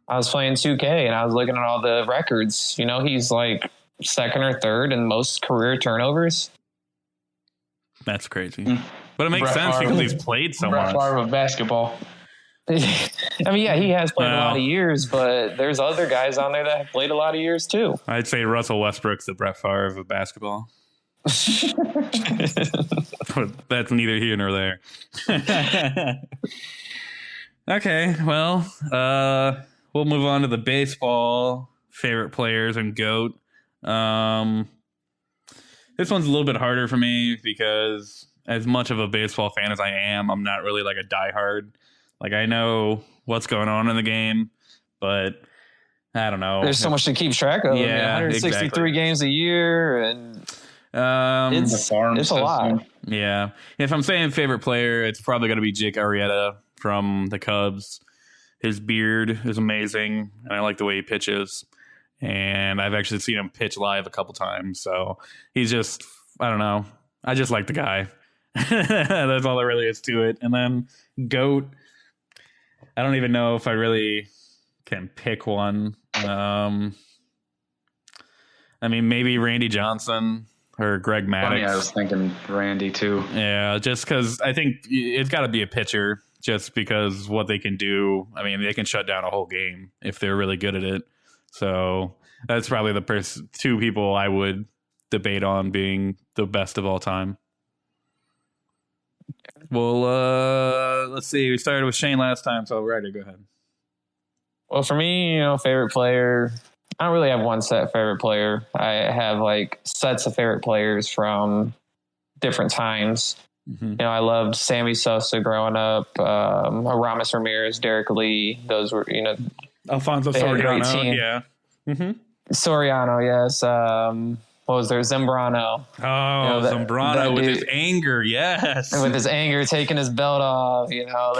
I was playing 2K and I was looking at all the records. He's like second or third in most career turnovers. That's crazy. But it makes sense because he's played so much. Brett Favre of basketball. I mean, yeah, he has played a lot of years, but there's other guys on there that have played a lot of years too. I'd say Russell Westbrook's the Brett Favre of basketball. But that's neither here nor there. Okay, well, we'll move on to the baseball favorite players and GOAT. This one's a little bit harder for me because as much of a baseball fan as I am, I'm not really like a diehard. Like, I know what's going on in the game, but I don't know. There's so much to keep track of. Yeah, 163 games a year, and it's a lot. Yeah. If I'm saying favorite player, it's probably going to be Jake Arrieta from the Cubs. His beard is amazing, and I like the way he pitches. And I've actually seen him pitch live a couple times. So he's just, I don't know. I just like the guy. That's all there really is to it. And then GOAT, I don't even know if I really can pick one. I mean, maybe Randy Johnson or Greg Maddux. Funny, I was thinking Randy too. Yeah, just because I think it's got to be a pitcher, just because what they can do. I mean, they can shut down a whole game if they're really good at it. So that's probably the two people I would debate on being the best of all time. Well, let's see. We started with Shane last time, so Ryder, go ahead. Well, for me, favorite player, I don't really have one set favorite player. I have like sets of favorite players from different times. I loved Sammy Sosa growing up, Aramis Ramirez, Derek Lee. Those were, Alfonso They had a great Soriano. team. Yeah. Mm-hmm. Soriano, yes. What was there? Zambrano. Oh, Zambrano with his anger, yes. With his anger, taking his belt off,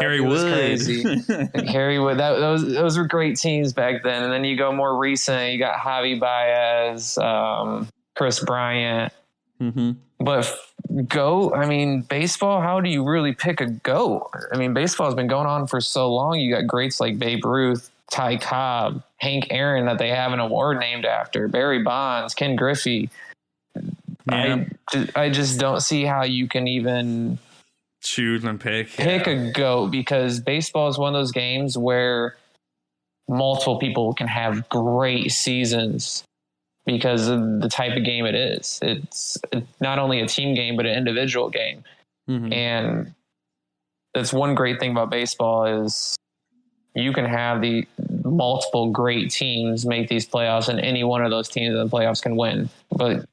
Kerry was Wood. crazy. Kerry Wood. Those were great teams back then. And then you go more recent, you got Javi Baez, Chris Bryant. Mm-hmm. But baseball, how do you really pick a GOAT? I mean, baseball's been going on for so long. You got greats like Babe Ruth, Ty Cobb, Hank Aaron that they have an award named after, Barry Bonds, Ken Griffey. Yeah. I just don't see how you can even choose and pick a GOAT, because baseball is one of those games where multiple people can have great seasons because of the type of game it is. It's not only a team game, but an individual game. Mm-hmm. And that's one great thing about baseball is you can have the multiple great teams make these playoffs, and any one of those teams in the playoffs can win. But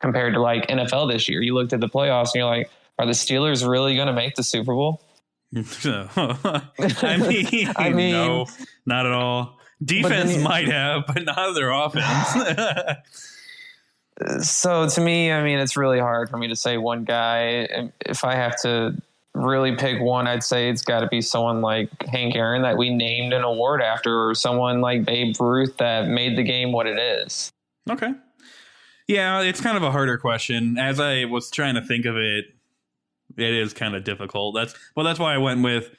compared to like NFL this year, you looked at the playoffs and you're like, are the Steelers really going to make the Super Bowl? I mean, no, not at all. Defense might have, but not their offense. So to me, I mean, it's really hard for me to say one guy. If I have to really pick one, I'd say it's got to be someone like Hank Aaron that we named an award after, or someone like Babe Ruth that made the game what it is. Okay. Yeah, it's kind of a harder question. As I was trying to think of it, it is kind of difficult. That's why I went with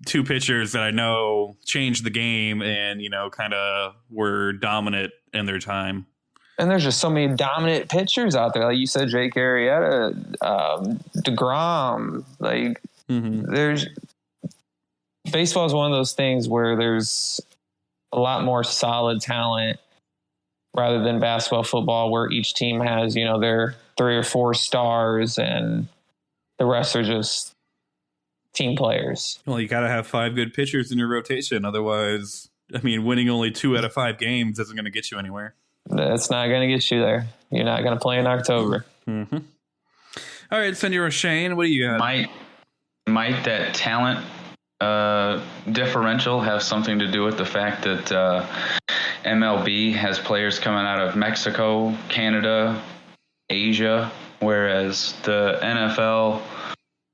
two pitchers that I know changed the game and, kind of were dominant in their time. And there's just so many dominant pitchers out there. Like you said, Jake Arrieta, DeGrom. Like, there's baseball is one of those things where there's a lot more solid talent rather than basketball, football, where each team has, their 3 or 4 stars and the rest are just team players. Well, you got to have 5 good pitchers in your rotation. Otherwise, winning only 2 out of 5 games isn't going to get you anywhere. That's not going to get you there. You're not going to play in October. Mm-hmm. All right, Senor Shane, what do you got? Might that talent differential have something to do with the fact that MLB has players coming out of Mexico, Canada, Asia, whereas the NFL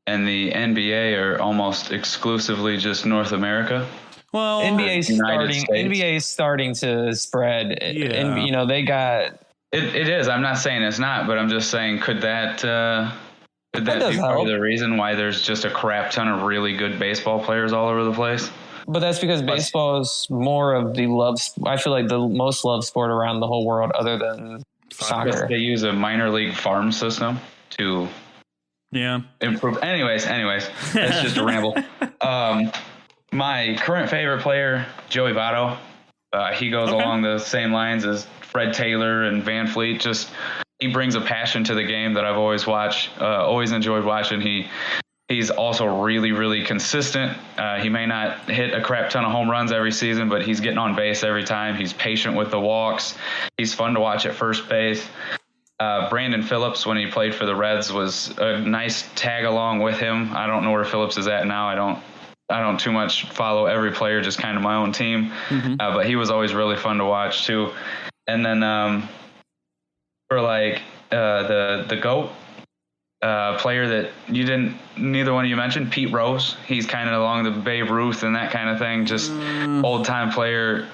and the NBA are almost exclusively just North America? Well, NBA is starting to spread. Yeah. And, they got... It is. I'm not saying it's not, but I'm just saying, could that be part of the reason why there's just a crap ton of really good baseball players all over the place? But that's because baseball is more of I feel like the most loved sport around the whole world other than soccer. They use a minor league farm system to improve. Anyways, that's just a ramble. My current favorite player, Joey Votto, he goes along the same lines as Fred Taylor and Van Fleet. Just he brings a passion to the game that I've always enjoyed watching. He's also really, really consistent. He may not hit a crap ton of home runs every season, but he's getting on base every time. He's patient with the walks. He's fun to watch at first base. Brandon Phillips, when he played for the Reds, was a nice tag along with him. I don't know where Phillips is at now. I don't too much follow every player, just kind of my own team. But he was always really fun to watch too. And then for like the GOAT player that neither one of you mentioned, Pete Rose. He's kind of along the Babe Ruth and that kind of thing. Just old time player.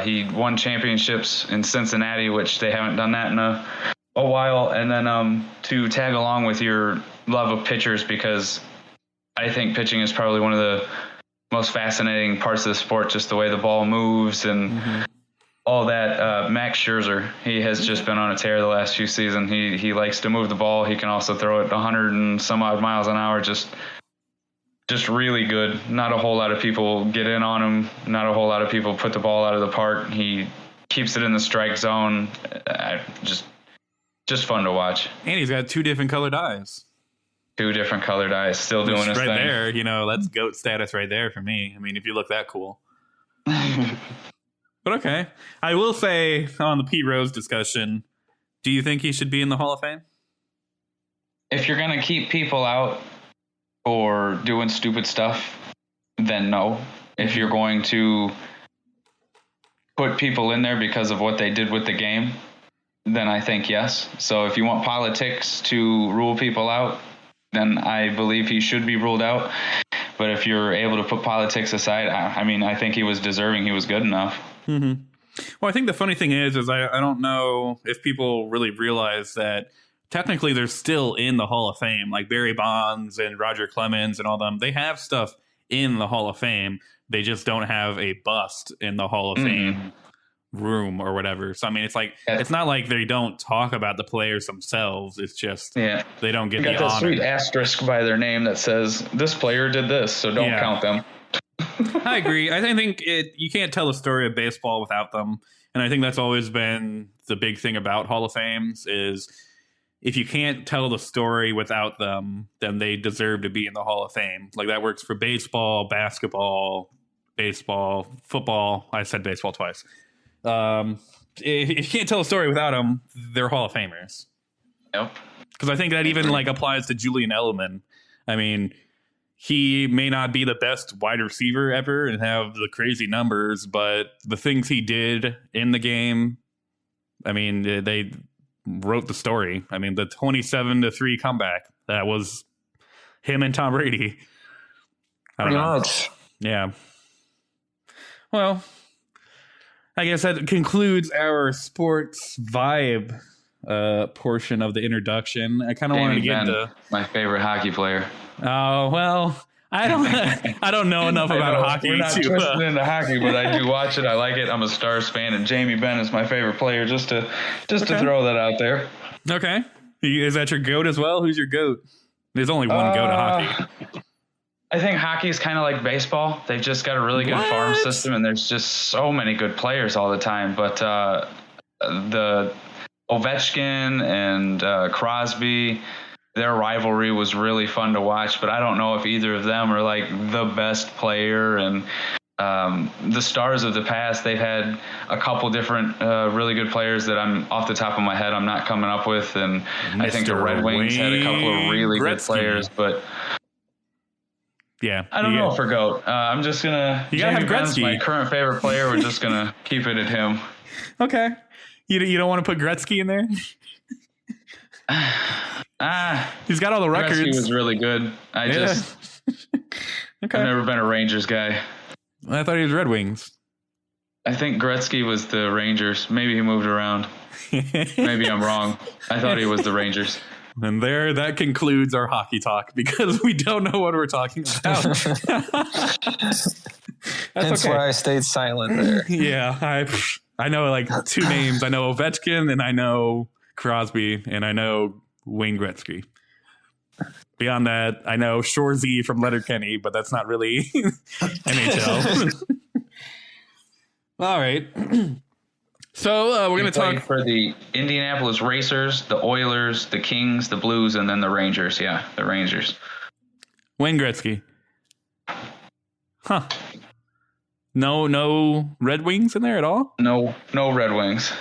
He won championships in Cincinnati, which they haven't done that in a while. And then to tag along with your love of pitchers, because I think pitching is probably one of the most fascinating parts of the sport, just the way the ball moves and all that. Max Scherzer, he has just been on a tear the last few seasons. He likes to move the ball. He can also throw it 100 and some odd miles an hour. Just really good. Not a whole lot of people get in on him. Not a whole lot of people put the ball out of the park. He keeps it in the strike zone. Just fun to watch. And he's got 2 different colored eyes. 2 different colored eyes, still doing his right thing. There, that's GOAT status right there for me. If you look that cool. But okay. I will say on the Pete Rose discussion, do you think he should be in the Hall of Fame? If you're going to keep people out for doing stupid stuff, then no. If you're going to put people in there because of what they did with the game, then I think yes. So if you want politics to rule people out, then I believe he should be ruled out. But if you're able to put politics aside, I mean, I think he was deserving. He was good enough. Mm-hmm. Well, I think the funny thing is I don't know if people really realize that technically they're still in the Hall of Fame. Like Barry Bonds and Roger Clemens and all them, they have stuff in the Hall of Fame. They just don't have a bust in the Hall of Fame room or whatever. So I mean, it's like it's not like they don't talk about the players themselves. It's just they don't get the honor. Got that sweet asterisk by their name that says this player did this, so don't count them. I agree. I think you can't tell the story of baseball without them, and I think that's always been the big thing about Hall of Fames is if you can't tell the story without them, then they deserve to be in the Hall of Fame. Like that works for baseball, basketball, football. I said baseball twice. If you can't tell a story without them, they're Hall of Famers. Yep. Because I think that even like applies to Julian Edelman. I mean, he may not be the best wide receiver ever and have the crazy numbers, but the things he did in the game, I mean, they wrote the story. I mean, the 27-3 comeback, that was him and Tom Brady. Pretty much. Yeah. Well, I guess that concludes our sports vibe portion of the introduction. I kind of wanted to get into my favorite hockey player. Oh, well, I don't know enough about hockey. We're not twisted into hockey, but I do watch it. I like it. I'm a Stars fan, and Jamie Benn is my favorite player. Just to throw that out there. Okay, is that your GOAT as well? Who's your GOAT? There's only one GOAT of hockey. I think hockey is kind of like baseball. They've just got a really good farm system, and there's just so many good players all the time. But the Ovechkin and Crosby, their rivalry was really fun to watch, but I don't know if either of them are like the best player. And the Stars of the past, they've had a couple different really good players that I'm off the top of my head I'm not coming up with. And I think the Red Wings had a couple of really good players, but yeah, I don't know for GOAT. I'm just gonna. You gotta have Gretzky, my current favorite player. We're just gonna keep it at him. Okay, you don't want to put Gretzky in there. He's got all the records. Gretzky was really good. Okay. I've never been a Rangers guy. I thought he was Red Wings. I think Gretzky was the Rangers. Maybe he moved around. Maybe I'm wrong. I thought he was the Rangers. And that concludes our hockey talk because we don't know what we're talking about. That's why I stayed silent there. Yeah, I know like two names. I know Ovechkin and I know Crosby and I know Wayne Gretzky. Beyond that, I know Shorzy from Letterkenny, but that's not really NHL. All right. So we're going to talk for the Indianapolis Racers, the Oilers, the Kings, the Blues, and then the Rangers. Yeah, the Rangers. Wayne Gretzky. Huh. No Red Wings in there at all? No Red Wings.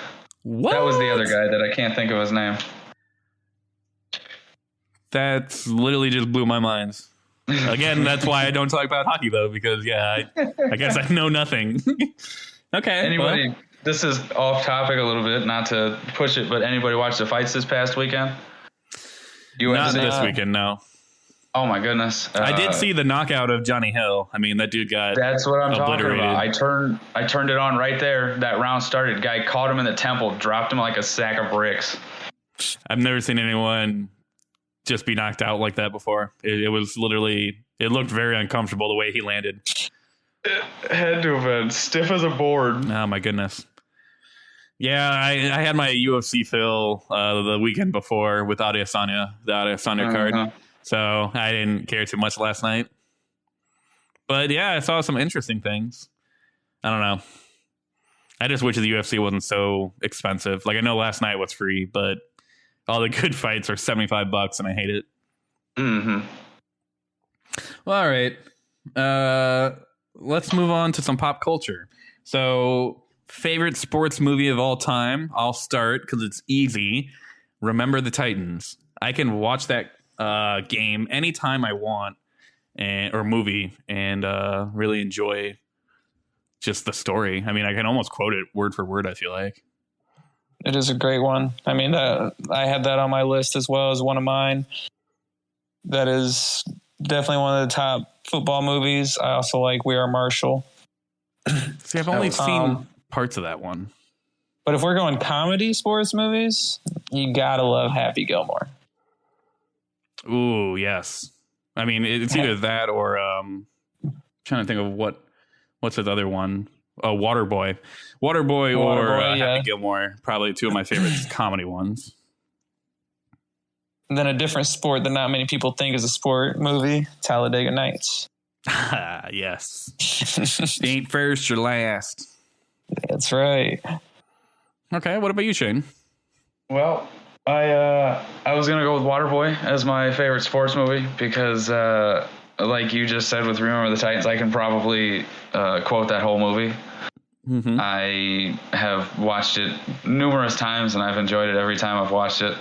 What? That was the other guy that I can't think of his name. That's literally just blew my mind. Again, that's why I don't talk about hockey, though, because, I guess I know nothing. Okay. Anybody... Well. This is off topic a little bit, not to push it, but anybody watch the fights this past weekend? Not this weekend, no. Oh my goodness! I did see the knockout of Johnny Hill. I mean, that dude got That's what I'm obliterated. talking about. I turned it on right there. That round started. Guy caught him in the temple, dropped him like a sack of bricks. I've never seen anyone just be knocked out like that before. It was literally. It looked very uncomfortable the way he landed. It had to have been stiff as a board. Oh my goodness. Yeah, I had my UFC fill the weekend before with Adesanya, the Adesanya card. So I didn't care too much last night. But yeah, I saw some interesting things. I don't know. I just wish the UFC wasn't so expensive. Like I know last night was free, but all the good fights are $75 and I hate it. Mm-hmm. Well, all right. Let's move on to some pop culture. So favorite sports movie of all time. I'll start because it's easy. Remember the Titans. I can watch that game anytime I want, or movie, and really enjoy just the story. I mean, I can almost quote it word for word, I feel like. It is a great one. I mean, I had that on my list as well as one of mine. That is definitely one of the top football movies. I also like We Are Marshall. See, I've only seen parts of that one. But if we're going comedy sports movies, you gotta love Happy Gilmore. Ooh, yes. I mean, it's either that or trying to think of what's the other one? Oh, Waterboy or Happy Gilmore. Probably two of my favorite comedy ones. And then a different sport that not many people think is a sport movie, Talladega Nights. Yes. Ain't first or last. That's right. Okay, what about you, Shane? Well, I was gonna go with Waterboy as my favorite sports movie because, like you just said with Remember the Titans, I can probably quote that whole movie. Mm-hmm. I have watched it numerous times and I've enjoyed it every time I've watched it.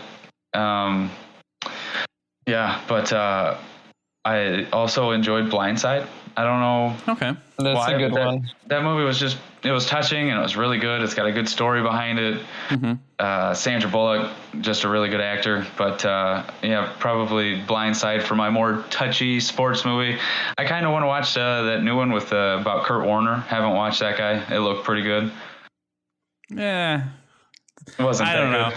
But I also enjoyed Blindside. I don't know. Okay. That's a good one. That movie was it was touching and it was really good. It's got a good story behind it. Mm-hmm. Sandra Bullock, just a really good actor. But probably Blindside for my more touchy sports movie. I kind of want to watch that new one with about Kurt Warner. Haven't watched that guy. It looked pretty good. Yeah. It wasn't. I don't know.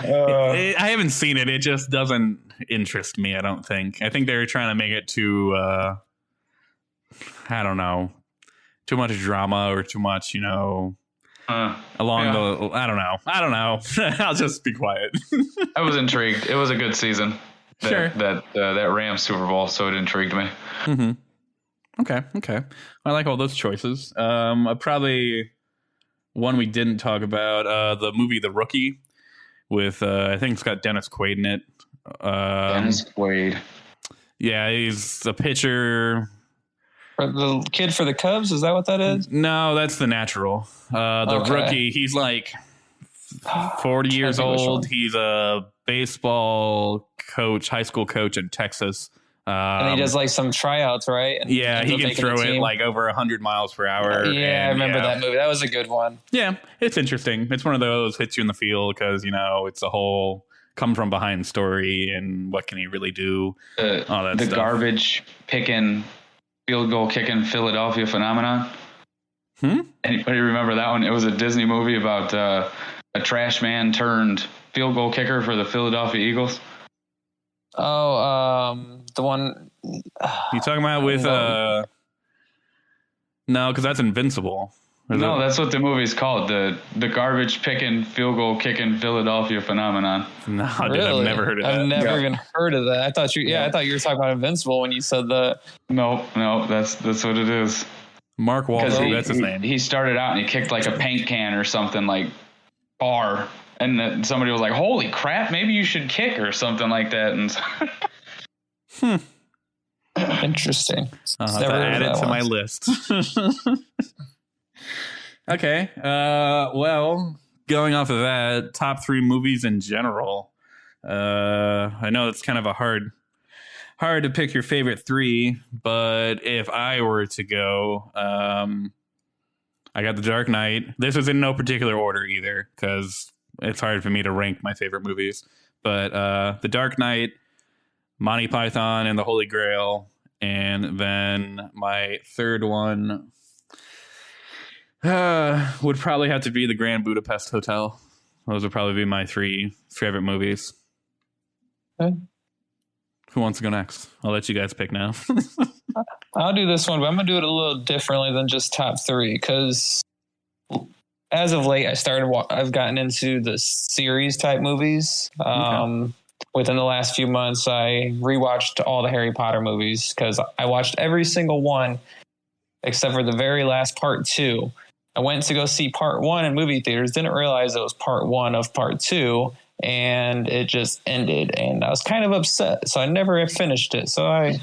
I haven't seen it. It just doesn't interest me, I don't think. I think they're trying to make it too, I don't know, too much drama or too much, along the, I don't know. I'll just be quiet. I was intrigued. It was a good season. That Rams Super Bowl, so it intrigued me. Mm-hmm. Okay. I like all those choices. Probably one we didn't talk about, the movie The Rookie with, I think it's got Dennis Quaid in it. Dennis Quaid. Yeah, he's a pitcher. The kid for the Cubs, is that what that is? No, that's The Natural. Rookie, he's like 40 years old. He's a baseball coach, high school coach in Texas. And he does like some tryouts, right? And he can throw it like over 100 miles per hour. I remember that movie. That was a good one. Yeah, it's interesting. It's one of those hits you in the field because, it's a whole come from behind story and what can he really do? All that stuff. Garbage picking, field goal kicking Philadelphia phenomenon. Anybody remember that one? It was a Disney movie about a trash man turned field goal kicker for the Philadelphia Eagles. Oh, the one you talking about with no, because that's Invincible. No, that's what the movie's called. The garbage picking, field goal kicking Philadelphia phenomenon. No, dude, I've never heard of that. I've never even heard of that. I thought you were talking about Invincible when you said that. No, that's what it is. Mark Wahlberg, that's his name. He started out and he kicked like a paint can or something like far. And somebody was like, holy crap, maybe you should kick or something like that. And Interesting. I'll have to add it to my list. Okay. Well, going off of that, top 3 movies in general. I know it's kind of a hard to pick your favorite 3, but if I were to go, I got The Dark Knight. This is in no particular order either, because it's hard for me to rank my favorite movies. But The Dark Knight, Monty Python and the Holy Grail, and then my third one would probably have to be The Grand Budapest Hotel. Those would probably be my 3 favorite movies. Okay. Who wants to go next? I'll let you guys pick now. I'll do this one, but I'm going to do it a little differently than just top 3 because as of late, I've gotten into the series type movies. Okay. Within the last few months, I rewatched all the Harry Potter movies because I watched every single one except for the very last part 2. I went to go see part 1 in movie theaters, didn't realize it was part 1 of part 2, and it just ended. And I was kind of upset, so I never finished it. So I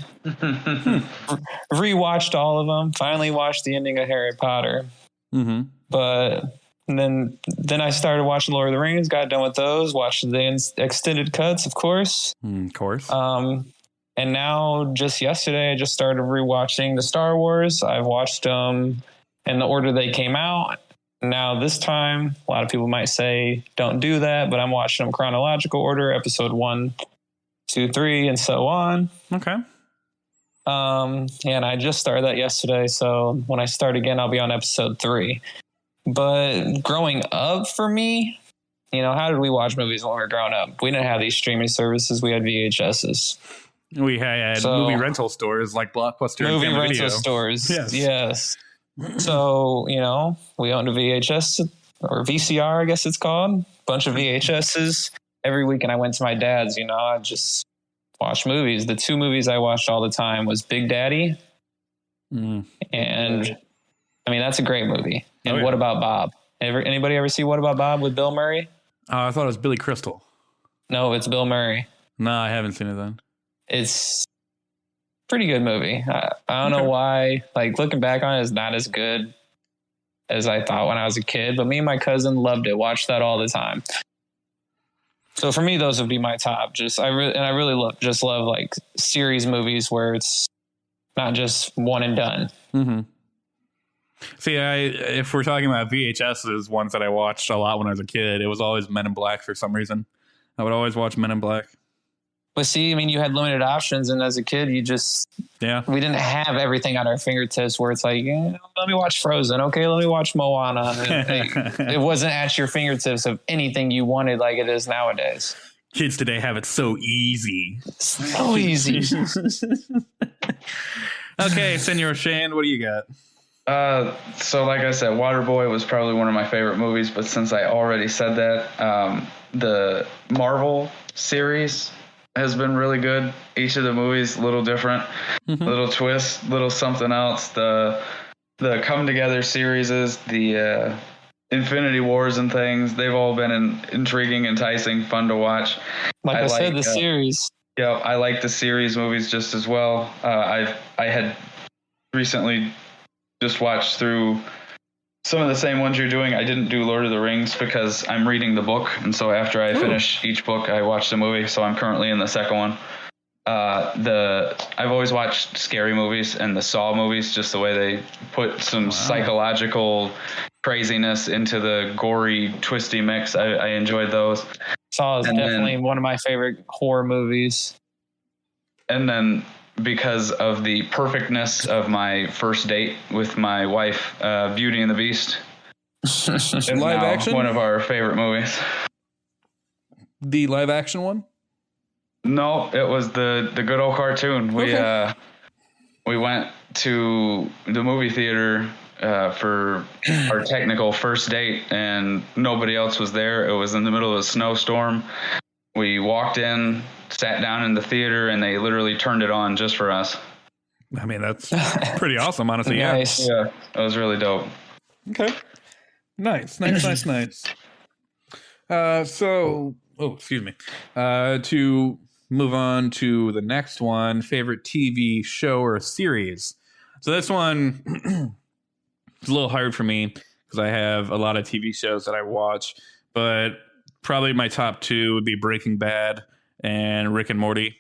rewatched all of them, finally watched the ending of Harry Potter. Mm-hmm. But then I started watching Lord of the Rings, got done with those, watched the extended cuts, of course. Of course. And now, just yesterday, I just started rewatching the Star Wars. I've watched them in the order they came out. Now, this time, a lot of people might say, don't do that, but I'm watching them chronological order, episode 1, 2, 3, and so on. Okay. And I just started that yesterday, so when I start again, I'll be on episode 3. But growing up for me, how did we watch movies when we were growing up? We didn't have these streaming services. We had VHSs. We had movie rental stores like Blockbuster and Family Video. Stores. Yes. So, we owned a VHS or VCR, I guess it's called. Bunch of VHSs. Every weekend I went to my dad's, I just watched movies. The 2 movies I watched all the time was Big Daddy. And that's a great movie. And What About Bob? Anybody ever see What About Bob with Bill Murray? I thought it was Billy Crystal. No, it's Bill Murray. No, I haven't seen it then. It's a pretty good movie. I don't know why. Like, looking back on it, it's not as good as I thought when I was a kid. But me and my cousin loved it. Watched that all the time. So for me, those would be my top. I really love like series movies where it's not just one and done. Mm-hmm. See, if we're talking about VHSs, ones that I watched a lot when I was a kid, it was always Men in Black for some reason. I would always watch Men in Black. But see, you had limited options, and as a kid, we didn't have everything at our fingertips where it's like, let me watch Frozen. Okay, let me watch Moana. It wasn't at your fingertips of anything you wanted like it is nowadays. Kids today have it so easy. So easy. Okay, Senor Shane, what do you got? So like I said, Waterboy was probably one of my favorite movies, but since I already said that, the Marvel series has been really good. Each of the movies, a little different, little twist, little something else. The Come Together series, the Infinity Wars and things, they've all been intriguing, enticing, fun to watch. Like I said, the series. Yeah, I like the series movies just as well. I had recently just watched through some of the same ones you're doing. I didn't do Lord of the Rings because I'm reading the book, and so after I finish each book, I watch the movie. So I'm currently in the second one. I've always watched scary movies and the Saw movies, just the way they put some psychological craziness into the gory, twisty mix. I enjoyed those. Saw is definitely one of my favorite horror movies. And then, because of the perfectness of my first date with my wife, Beauty and the Beast. In live action? One of our favorite movies. The live action one? No, it was the good old cartoon. We went to the movie theater for our technical first date, and nobody else was there. It was in the middle of a snowstorm. We walked in, sat down in the theater, and they literally turned it on just for us. I mean, that's pretty awesome, honestly. Nice. Yeah, that was really dope. Okay. Nice. Excuse me. To move on to the next one, favorite TV show or series. So this one is a little hard for me because I have a lot of TV shows that I watch, but probably my top 2 would be Breaking Bad and Rick and Morty.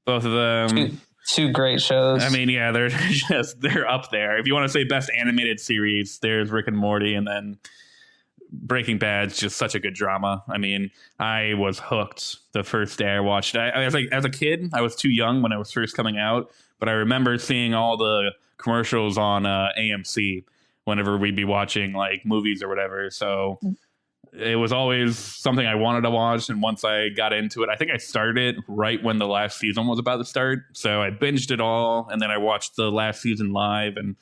Both of them. Two great shows. I mean, yeah, they're up there. If you want to say best animated series, there's Rick and Morty, and then Breaking Bad's just such a good drama. I mean, I was hooked the first day I watched it. I was like, as a kid, I was too young when it was first coming out, but I remember seeing all the commercials on AMC whenever we'd be watching like movies or whatever. So it was always something I wanted to watch. And once I got into it, I think I started right when the last season was about to start. So I binged it all, and then I watched the last season live, and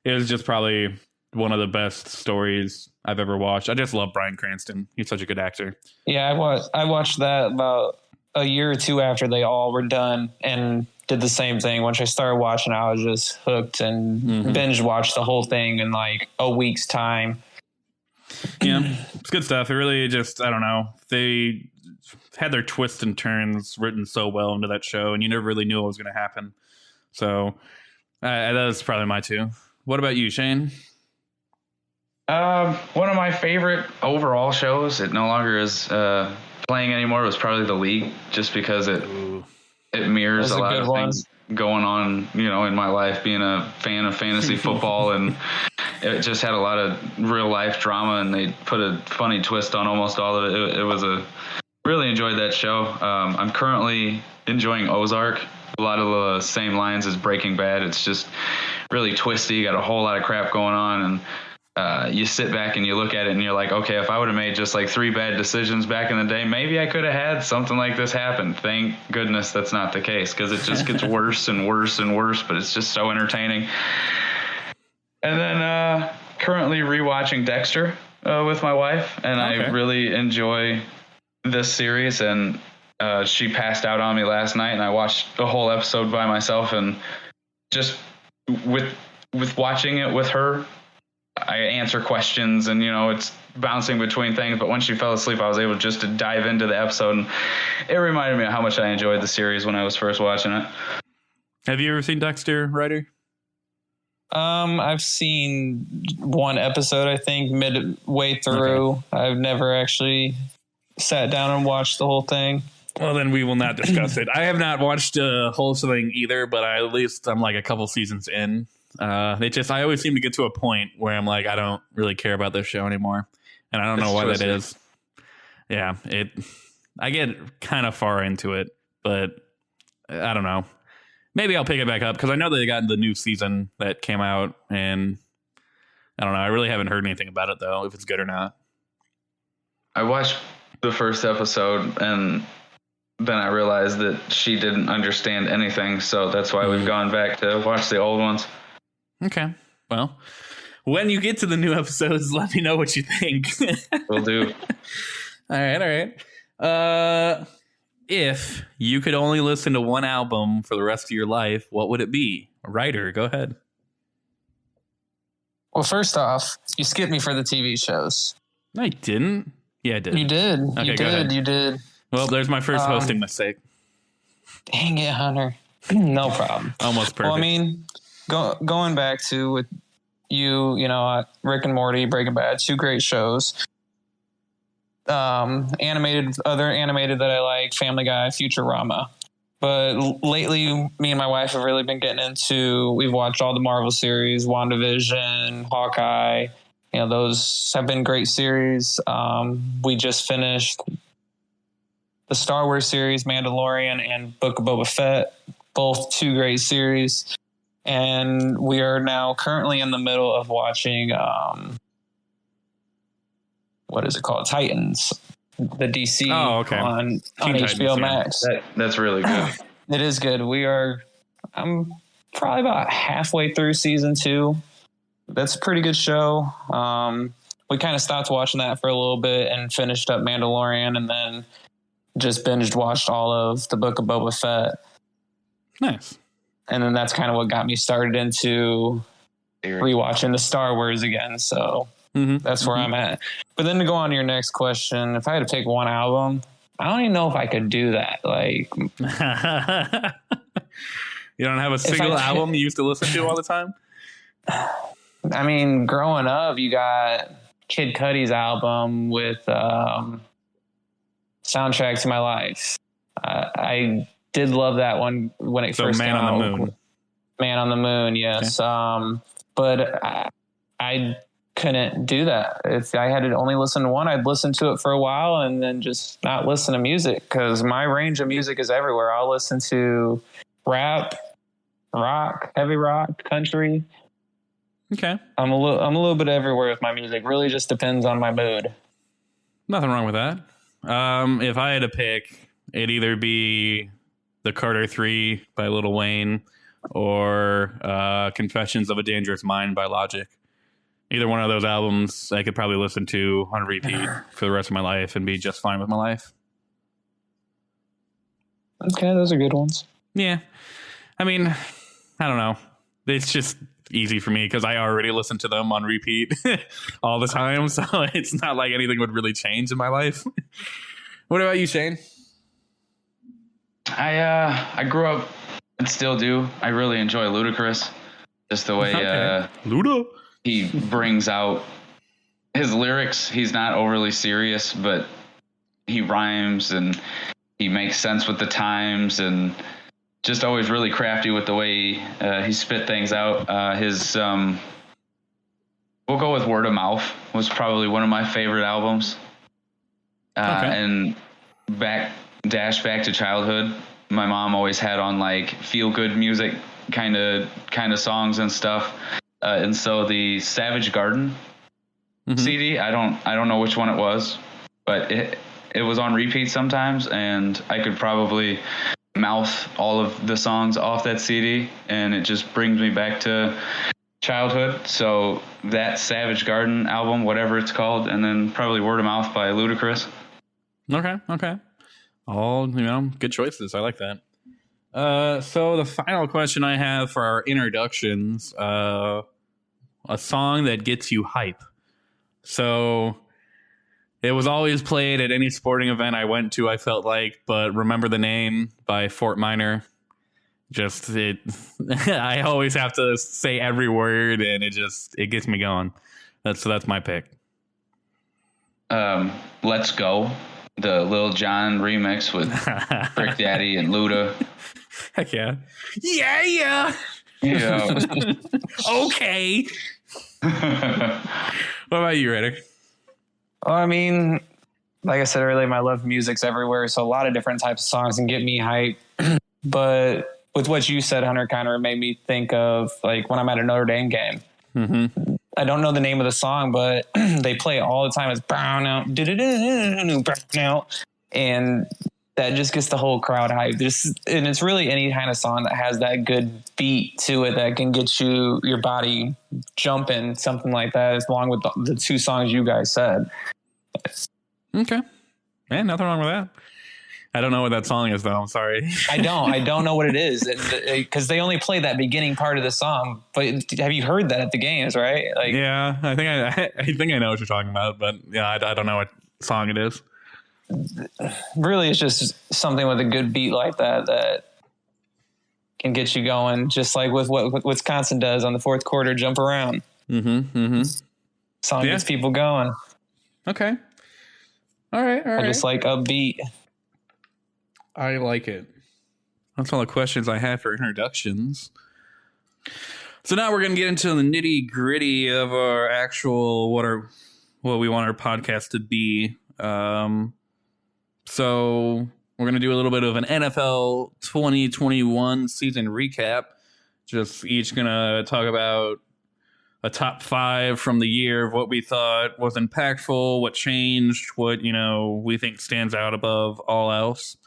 it was just probably one of the best stories I've ever watched. I just love Bryan Cranston. He's such a good actor. Yeah, I watched that about a year or 2 after they all were done, and did the same thing. Once I started watching, I was just hooked and binge watched the whole thing in like a week's time. Yeah, it's good stuff. It really just, I don't know. They had their twists and turns written so well into that show, and you never really knew what was going to happen. So that was probably my 2. What about you, Shane? One of my favorite overall shows, it no longer is playing anymore, was probably The League, just because it mirrors a lot of things going on, in my life, being a fan of fantasy football and it just had a lot of real life drama, and they put a funny twist on almost all of it. It was really enjoyed that show. I'm currently enjoying Ozark. A lot of the same lines as Breaking Bad. It's just really twisty. You got a whole lot of crap going on, and you sit back and you look at it and you're like, okay, if I would have made just like 3 bad decisions back in the day, maybe I could have had something like this happen. Thank goodness that's not the case, because it just gets worse and worse and worse, but it's just so entertaining. And then currently rewatching Dexter with my wife, and I really enjoy this series, and she passed out on me last night, and I watched the whole episode by myself, and just with watching it with her, I answer questions, and it's bouncing between things, but when she fell asleep, I was able just to dive into the episode, and it reminded me of how much I enjoyed the series when I was first watching it. Have you ever seen Dexter, Ryder? I've seen one episode, I think, midway through. Okay. I've never actually sat down and watched the whole thing. Well, then we will not discuss it. I have not watched a whole thing either, but I'm like a couple seasons in. I always seem to get to a point where I'm like, I don't really care about this show anymore, and I don't know why that is. Yeah, I get kind of far into it, but I don't know. Maybe I'll pick it back up, because I know they got the new season that came out, and I don't know. I really haven't heard anything about it, though, if it's good or not. I watched the first episode, and then I realized that she didn't understand anything, so that's why we've gone back to watch the old ones. Okay. Well, when you get to the new episodes, let me know what you think. Will do. All right. If you could only listen to one album for the rest of your life, what would it be? Ryder, go ahead. Well, first off, you skipped me for the TV shows. I didn't. Yeah, I did. You did. Okay, you did. Well, there's my first hosting mistake. Dang it, Hunter. No problem. Almost perfect. Well, I mean, going back to with you, Rick and Morty, Breaking Bad, 2 great shows. Other animated that I like, Family Guy, Futurama. But lately, me and my wife have really been getting we've watched all the Marvel series, WandaVision, Hawkeye. Those have been great series. We just finished the Star Wars series, Mandalorian and Book of Boba Fett, both 2 great series. And we are now currently in the middle of watching, what is it called? Titans, the DC on HBO Max. That's really good. It is good. I'm probably about halfway through season 2. That's a pretty good show. We kind of stopped watching that for a little bit and finished up Mandalorian, and then just binged watched all of the Book of Boba Fett. Nice. And then that's kind of what got me started into rewatching the Star Wars again. So that's where I'm at. But then to go on to your next question, if I had to pick one album, I don't even know if I could do that. Like, you don't have a single album you used to listen to all the time? I mean, growing up, you got Kid Cudi's album with Soundtrack to My Life. I did love that one when it first came out. Man on the Moon. Man on the Moon, yes. Okay. But I couldn't do that. If I had to only listen to one, I'd listen to it for a while and then just not listen to music, because my range of music is everywhere. I'll listen to rap, rock, heavy rock, country. Okay. I'm a little bit everywhere with my music. Really just depends on my mood. Nothing wrong with that. If I had to pick, it'd either be The Carter 3 by Lil Wayne or Confessions of a Dangerous Mind by Logic. Either one of those albums I could probably listen to on repeat for the rest of my life and be just fine with my life. Okay, those are good ones. Yeah. I mean, I don't know. It's just easy for me because I already listen to them on repeat all the time. So it's not like anything would really change in my life. What about you, Shane? I grew up and still do. I really enjoy Ludacris. Just the way Luda. He brings out his lyrics. He's not overly serious, but he rhymes and he makes sense with the times, and just always really crafty with the way he spit things out. His We'll go with Word of Mouth. Was probably one of my favorite albums. And back to childhood. My mom always had on like feel good music kind of songs and stuff. And so the Savage Garden CD, I don't know which one it was, but it was on repeat sometimes, and I could probably mouth all of the songs off that CD, and it just brings me back to childhood. So that Savage Garden album, whatever it's called, and then probably Word of Mouth by Ludacris. Okay. All, good choices. I like that. So the final question I have for our introductions, a song that gets you hype. So it was always played at any sporting event I went to, I felt like, but Remember the Name by Fort Minor. I always have to say every word, and it gets me going. That's my pick. Let's Go, the Lil Jon remix with Brick Daddy and Luda. Heck yeah. Yeah. Okay. What about you, Ryder? Well, I mean, like I said earlier, my love of music's everywhere, so a lot of different types of songs can get me hype. But with what you said, Hunter, kind of made me think of like when I'm at a Notre Dame game. Mm-hmm. I don't know the name of the song, but they play it all the time. It's brown out, brown out, and that just gets the whole crowd hyped. And it's really any kind of song that has that good beat to it that can get your body jumping, something like that, along with the two songs you guys said. Okay. Man, nothing wrong with that. I don't know what that song is, though. I'm sorry. I don't know what it is, because they only play that beginning part of the song. But have you heard that at the games, right? Like, yeah, I think I know what you're talking about, but yeah, I don't know what song it is. Really, it's just something with a good beat like that can get you going, just like with what Wisconsin does on the fourth quarter, jump around. Song gets people going. Okay. All right. I just like upbeat. I like it. That's all the questions I have for introductions. So now we're going to get into the nitty gritty of our actual what we want our podcast to be. So we're going to do a little bit of an NFL 2021 season recap. Just each going to talk about a top 5 from the year of what we thought was impactful, what changed, what, we think stands out above all else.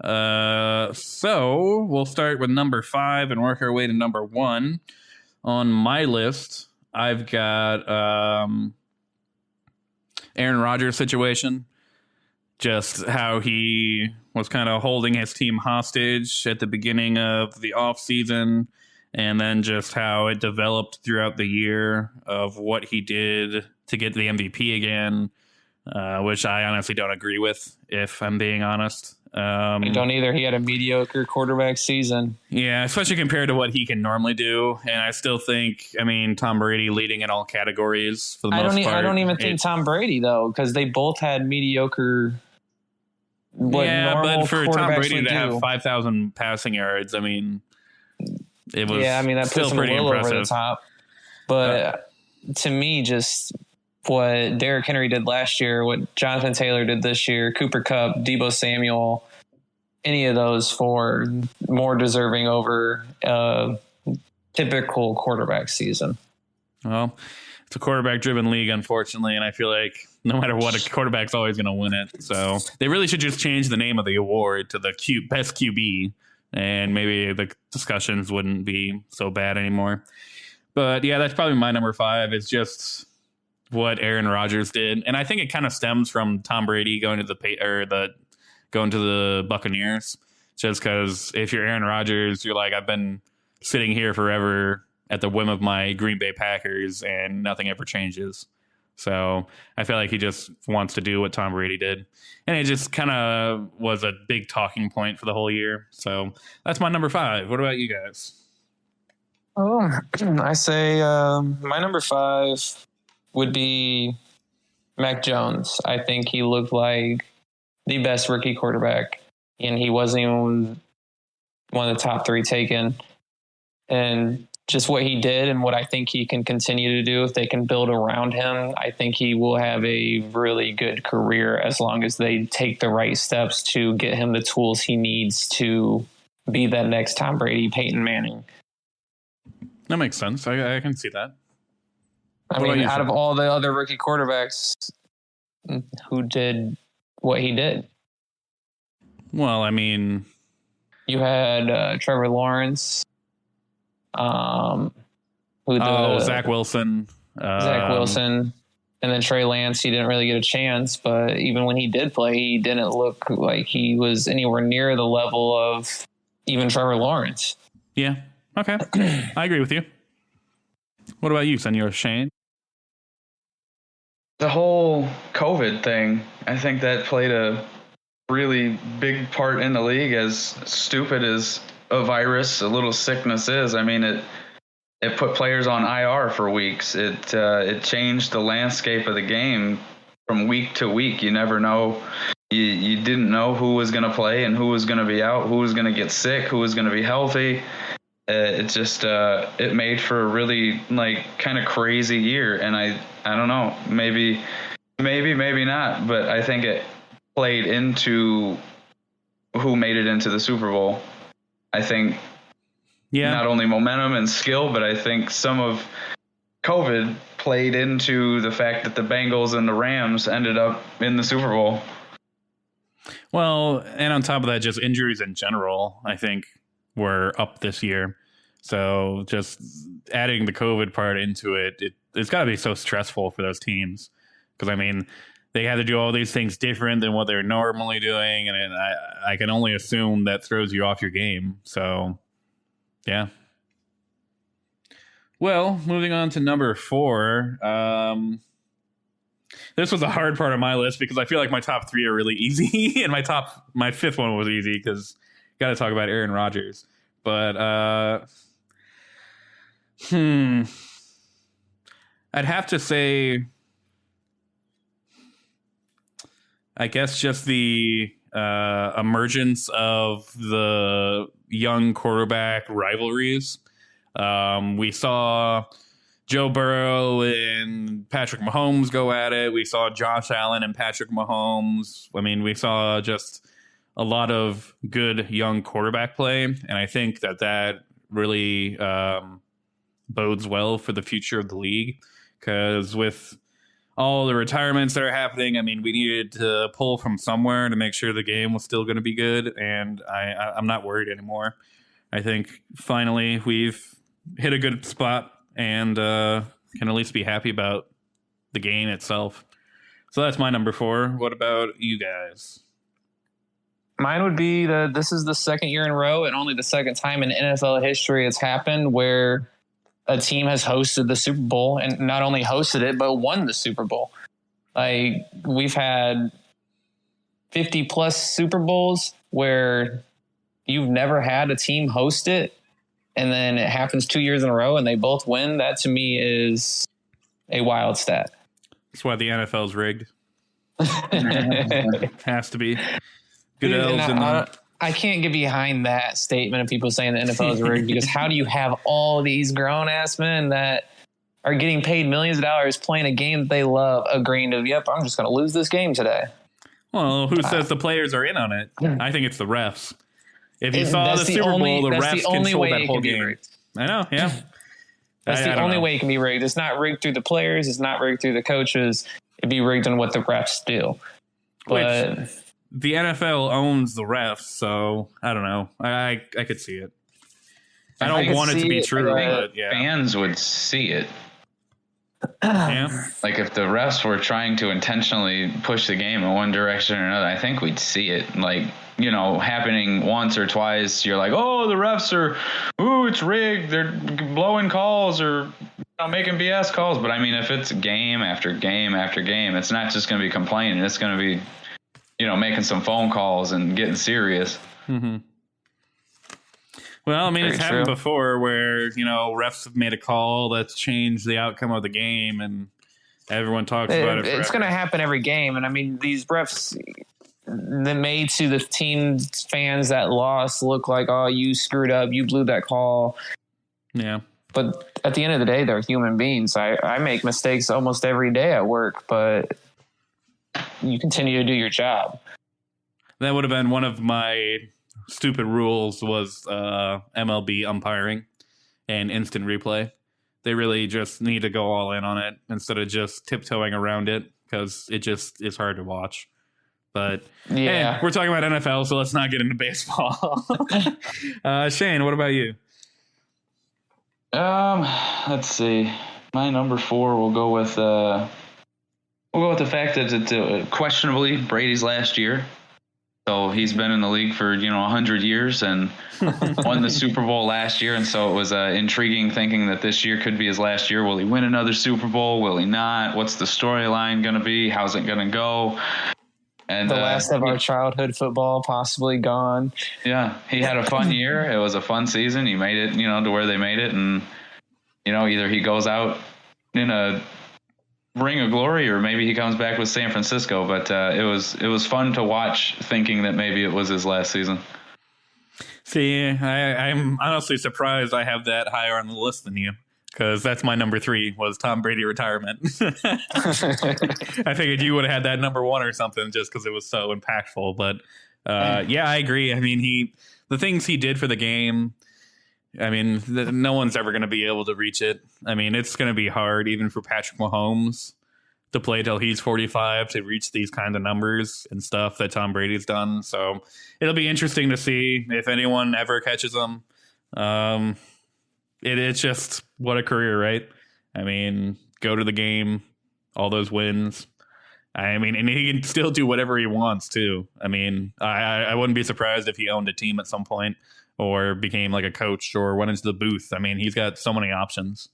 So we'll start with number 5 and work our way to number 1. On my list, I've got Aaron Rodgers' situation. Just how he was kind of holding his team hostage at the beginning of the offseason, and then just how it developed throughout the year of what he did to get the MVP again, which I honestly don't agree with, if I'm being honest. I don't either. He had a mediocre quarterback season. Yeah, especially compared to what he can normally do. And I still think, Tom Brady leading in all categories for the most part. I don't even think Tom Brady, though, because they both had mediocre. But for Tom Brady to have 5,000 passing yards, it was that still puts him pretty a little impressive. over the top. But to me, just what Derrick Henry did last year, what Jonathan Taylor did this year, Cooper Kupp, Deebo Samuel, any of those 4 more deserving over typical quarterback season. Well, it's a quarterback-driven league, unfortunately, and I feel like no matter what, a quarterback's always going to win it. So they really should just change the name of the award to the best QB, and maybe the discussions wouldn't be so bad anymore. But yeah, that's probably my number 5. It's just what Aaron Rodgers did, and I think it kind of stems from Tom Brady going to the Buccaneers. Just because if you're Aaron Rodgers, you're like, I've been sitting here forever at the whim of my Green Bay Packers, and nothing ever changes. So I feel like he just wants to do what Tom Brady did, and it just kind of was a big talking point for the whole year. So that's my number 5. What about you guys? Oh, I say my number 5 would be Mac Jones. I think he looked like the best rookie quarterback, and he wasn't even one of the top 3 taken. And just what he did and what I think he can continue to do, if they can build around him, I think he will have a really good career as long as they take the right steps to get him the tools he needs to be that next Tom Brady, Peyton Manning. That makes sense. I can see that. I mean, out of all the other rookie quarterbacks who did what he did. Well, I mean, you had Trevor Lawrence, Zach Wilson, and then Trey Lance. He didn't really get a chance, but even when he did play, he didn't look like he was anywhere near the level of even Trevor Lawrence. Yeah. Okay. I agree with you. What about you, Senor Shane? The whole COVID thing, I think that played a really big part in the league. As stupid as a virus, a little sickness is, I mean, it put players on IR for weeks. It changed the landscape of the game from week to week. You never know. You didn't know who was going to play and who was going to be out, who was going to get sick, who was going to be healthy. It just it made for a really kind of crazy year, and I don't know, maybe not, but I think it played into who made it into the Super Bowl. I think not only momentum and skill, but I think some of COVID played into the fact that the Bengals and the Rams ended up in the Super Bowl. Well, and on top of that, just injuries in general, I think, were up this year. So just adding the COVID part into it's got to be so stressful for those teams. Because, I mean, they had to do all these things different than what they're normally doing. And I can only assume that throws you off your game. So, yeah. Well, moving on to number 4. This was a hard part of my list because I feel like my top 3 are really easy. And my 5th one was easy because got to talk about Aaron Rodgers. But I'd have to say, I guess, just the emergence of the young quarterback rivalries. We saw Joe Burrow and Patrick Mahomes go at it. We saw Josh Allen and Patrick Mahomes. I mean, we saw just a lot of good young quarterback play, and I think that really bodes well for the future of the league, because with all the retirements that are happening, I mean, we needed to pull from somewhere to make sure the game was still going to be good, and I'm not worried anymore. I think finally we've hit a good spot and can at least be happy about the game itself. So that's my number 4. What about you guys? Mine would be that this is the second year in a row and only the second time in NFL history it's happened where a team has hosted the Super Bowl, and not only hosted it, but won the Super Bowl. Like, we've had 50 plus Super Bowls where you've never had a team host it, and then it happens 2 years in a row and they both win. That to me is a wild stat. That's why the NFL is rigged. It has to be. Good elves in the... I can't get behind that statement of people saying the NFL is rigged, because how do you have all these grown ass men that are getting paid millions of dollars playing a game that they love agreeing to, yep, I'm just going to lose this game today? Well, who says the players are in on it? I think it's the refs. If you saw the Super Bowl, the refs control that whole game. I know, yeah. That's the only way it can be rigged. It's not rigged through the players. It's not rigged through the coaches. It'd be rigged on what the refs do. But the NFL owns the refs, so I don't know. I could see it. I don't want it to be true, but yeah. Fans would see it. Yeah. Like, if the refs were trying to intentionally push the game in one direction or another, I think we'd see it. Like, you know, happening once or twice. You're like, oh, the refs are, ooh, it's rigged. They're blowing calls or making BS calls. But I mean, if it's game after game after game, it's not just going to be complaining. It's going to be, you know, making some phone calls and getting serious. Mm-hmm. Well, I mean, it's happened before where, you know, refs have made a call that's changed the outcome of the game, and everyone talks about it forever. It's going to happen every game. And I mean, these refs, they made to the team fans that lost look like, oh, you screwed up, you blew that call. Yeah. But at the end of the day, they're human beings. I make mistakes almost every day at work, but you continue to do your job. That would have been one of my stupid rules was MLB umpiring and instant replay. They really just need to go all in on it instead of just tiptoeing around it because it just is hard to watch. But yeah, we're talking about NFL, so let's not get into baseball. Shane, what about you? Let's see. My number 4 will go with the fact that it's questionably Brady's last year. So he's been in the league for 100 years and won the Super Bowl last year, and so it was intriguing thinking that this year could be his last year. Will he win another Super Bowl? Will he not? What's the storyline going to be? How's it going to go? And the last of our childhood football possibly gone. Yeah, he had a fun year. It was a fun season. He made it, to where they made it, and either he goes out in a ring of glory or maybe he comes back with San Francisco. But it was fun to watch, thinking that maybe it was his last season. See, I'm honestly surprised I have that higher on the list than you. Because that's my number 3 was Tom Brady retirement. I figured you would have had that number 1 or something just because it was so impactful. But yeah, I agree. I mean, the things he did for the game, I mean, no one's ever going to be able to reach it. I mean, it's going to be hard even for Patrick Mahomes to play till he's 45 to reach these kind of numbers and stuff that Tom Brady's done. So it'll be interesting to see if anyone ever catches him. It's just what a career, right? I mean, go to the game, all those wins. I mean, and he can still do whatever he wants too. I mean, I wouldn't be surprised if he owned a team at some point or became like a coach or went into the booth. I mean, he's got so many options.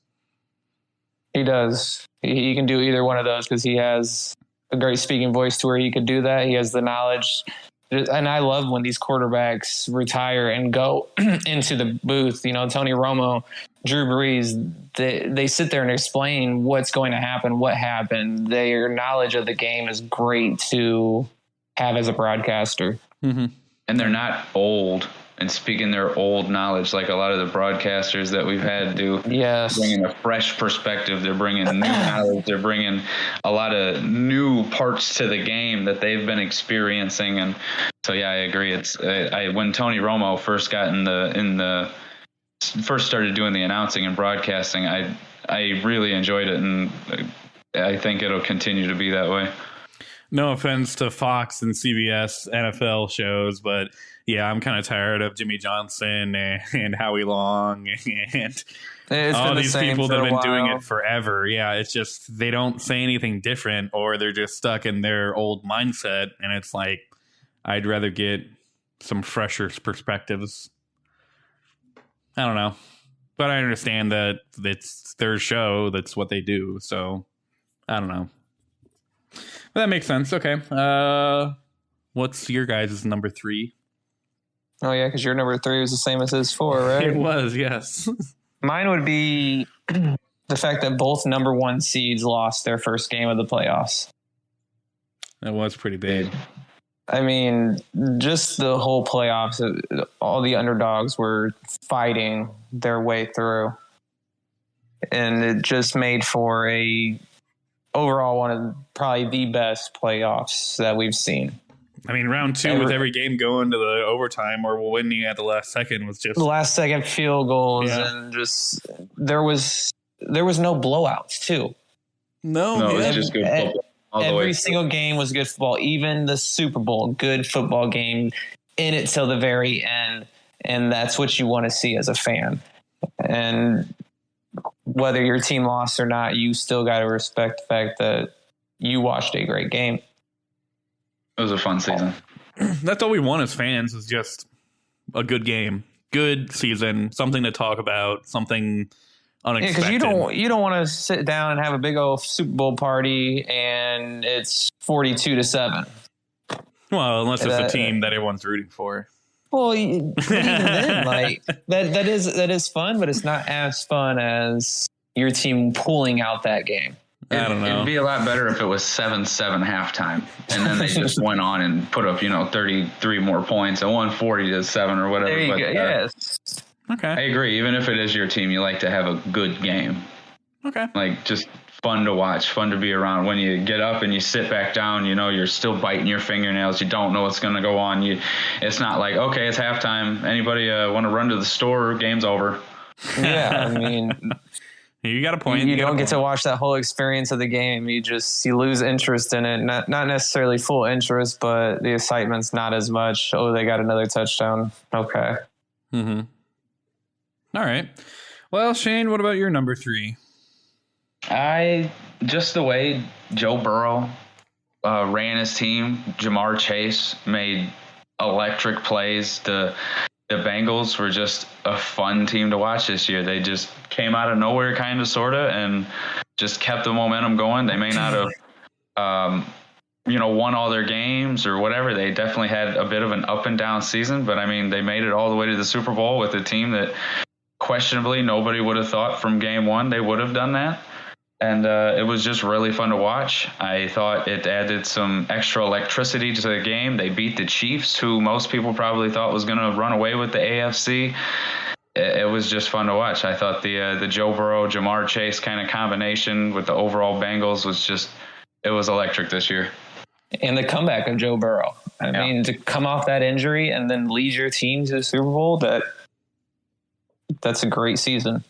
He does. He can do either one of those because he has a great speaking voice to where he could do that. He has the knowledge. And I love when these quarterbacks retire and go into the booth. Tony Romo, Drew Brees, they sit there and explain what's going to happen, what happened. Their knowledge of the game is great to have as a broadcaster. Mm-hmm. And they're not old and speaking their old knowledge like a lot of the broadcasters that we've had do. Yes. Bringing a fresh perspective. They're bringing new knowledge. They're bringing a lot of new parts to the game that they've been experiencing. And so, yeah, I agree. It's when Tony Romo first got first started doing the announcing and broadcasting, I really enjoyed it, and I think it'll continue to be that way. No offense to Fox and CBS NFL shows, but yeah, I'm kind of tired of Jimmy Johnson and Howie Long and all these people that have been doing it forever. Yeah, it's just they don't say anything different, or they're just stuck in their old mindset, and it's like I'd rather get some fresher perspectives. I don't know, but I understand that it's their show. That's what they do. So I don't know. But that makes sense. Okay. What's your guys' number 3? Oh, yeah, because your number 3 was the same as his 4, right? It was, yes. Mine would be the fact that both number 1 seeds lost their first game of the playoffs. That was pretty big. I mean, just the whole playoffs, all the underdogs were fighting their way through. And it just made for overall one of probably the best playoffs that we've seen. I mean, round 2 with every game going to the overtime or winning at the last second was just the last second field goals, and just there was no blowouts too. No, it was just good football. Every single game was good football. Even the Super Bowl, good football game in it till the very end, and that's what you want to see as a fan. And whether your team lost or not, you still got to respect the fact that you watched a great game. It was a fun season. That's all we want as fans is just a good game, good season, something to talk about, something unexpected. Because you don't want to sit down and have a big old Super Bowl party and it's 42-7. Well, unless it's a team that everyone's rooting for. Well, even then, like that is fun, but it's not as fun as your team pulling out that game. I don't know. It'd be a lot better if it was 7-7 halftime, and then they just went on and put up, 33 more points and won 40-7 or whatever. There you go. Yes. Okay. I agree. Even if it is your team, you like to have a good game. Okay. Like, just fun to watch, fun to be around. When you get up and you sit back down, you're still biting your fingernails. You don't know what's going to go on. It's not like, okay, it's halftime. Anybody want to run to the store? Game's over. Yeah, I mean, you got a point. You don't get to watch that whole experience of the game. You lose interest in it. Not necessarily full interest, but the excitement's not as much. Oh, they got another touchdown. Okay. Mm-hmm. All right. Well, Shane, what about your number 3? Just the way Joe Burrow ran his team, Jamar Chase made electric plays. The Bengals were just a fun team to watch this year. They just came out of nowhere, kind of, sort of, and just kept the momentum going. They may not have, won all their games or whatever. They definitely had a bit of an up and down season, but I mean, they made it all the way to the Super Bowl with a team that questionably nobody would have thought from game one they would have done that. And it was just really fun to watch. I thought it added some extra electricity to the game. They beat the Chiefs, who most people probably thought was going to run away with the AFC. It was just fun to watch. I thought the Joe Burrow, Jamar Chase kind of combination with the overall Bengals it was electric this year. And the comeback of Joe Burrow. I mean, to come off that injury and then lead your team to the Super Bowl, that's a great season,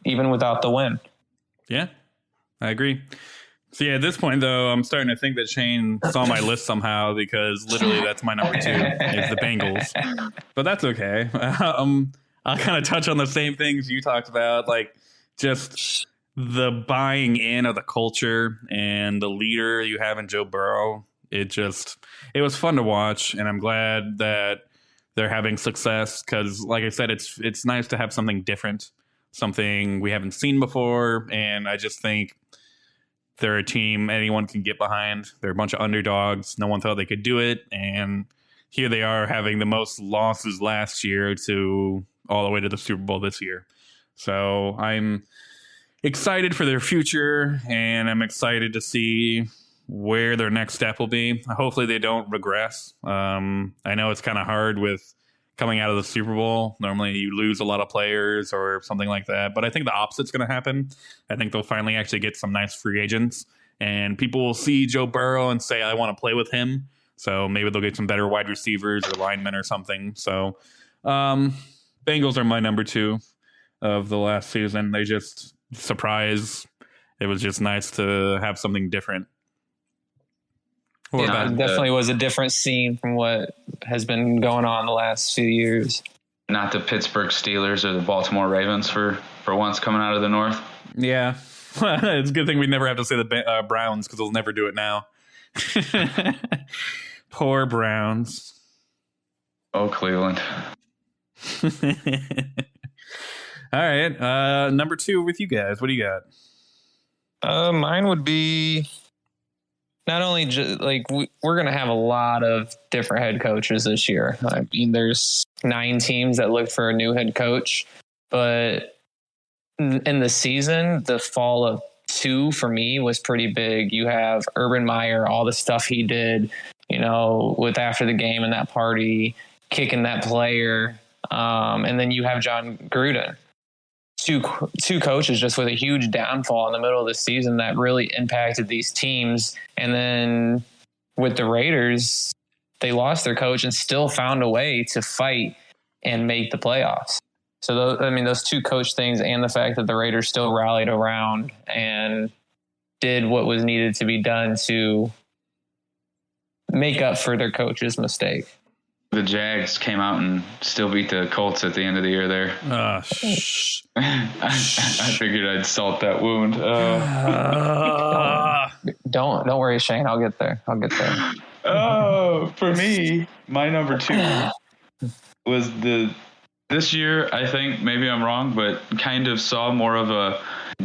even without the win. Yeah. I agree. So yeah, at this point though, I'm starting to think that Shane saw my list somehow, because literally that's my number 2 is the Bengals. But that's okay. I'll kind of touch on the same things you talked about, like just the buying in of the culture and the leader you have in Joe Burrow. It was fun to watch, and I'm glad that they're having success, because like I said, it's nice to have something different, something we haven't seen before. And I just think they're a team anyone can get behind. They're a bunch of underdogs. No one thought they could do it. And here they are, having the most losses last year to all the way to the Super Bowl this year. So I'm excited for their future, and I'm excited to see where their next step will be. Hopefully they don't regress. I know it's kind of hard with coming out of the Super Bowl. Normally you lose a lot of players or something like that, but I think the opposite's going to happen. I think they'll finally actually get some nice free agents, and people will see Joe Burrow and say, I want to play with him. So maybe they'll get some better wide receivers or linemen or something. So Bengals are my number 2 of the last season. They just surprise. It was just nice to have something different. It definitely was a different scene from what has been going on the last few years. Not the Pittsburgh Steelers or the Baltimore Ravens for once coming out of the North. Yeah. It's a good thing we never have to say the Browns, because they'll never do it now. Poor Browns. Oh, Cleveland. All right. Number 2 with you guys. What do you got? Mine would be... Not only we're going to have a lot of different head coaches this year. I mean, there's 9 teams that look for a new head coach, but in the season, the fall of 2 for me was pretty big. You have Urban Meyer, all the stuff he did, with after the game and that party, kicking that player. And then you have John Gruden. Two coaches just with a huge downfall in the middle of the season that really impacted these teams. And then with the Raiders, they lost their coach and still found a way to fight and make the playoffs. So those 2 coach things, and the fact that the Raiders still rallied around and did what was needed to be done to make up for their coach's mistake. The Jags came out and still beat the Colts at the end of the year there. I figured I'd salt that wound. Don't worry, Shane. I'll get there. For me, my number 2 was this year, I think, maybe I'm wrong, but kind of saw more of a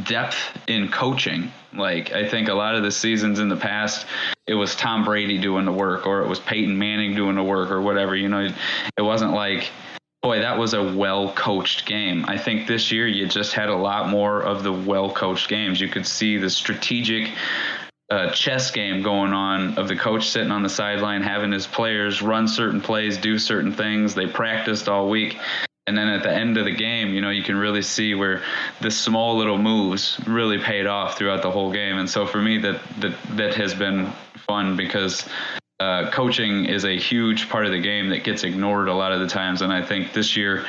depth in coaching. Like, I think a lot of the seasons in the past, it was Tom Brady doing the work, or it was Peyton Manning doing the work, or whatever. It wasn't like, boy, that was a well-coached game. I think this year you just had a lot more of the well-coached games. You could see the strategic chess game going on of the coach sitting on the sideline, having his players run certain plays, do certain things. They practiced all week. And then at the end of the game, you can really see where the small little moves really paid off throughout the whole game. And so for me, that has been fun because coaching is a huge part of the game that gets ignored a lot of the times. And I think this year,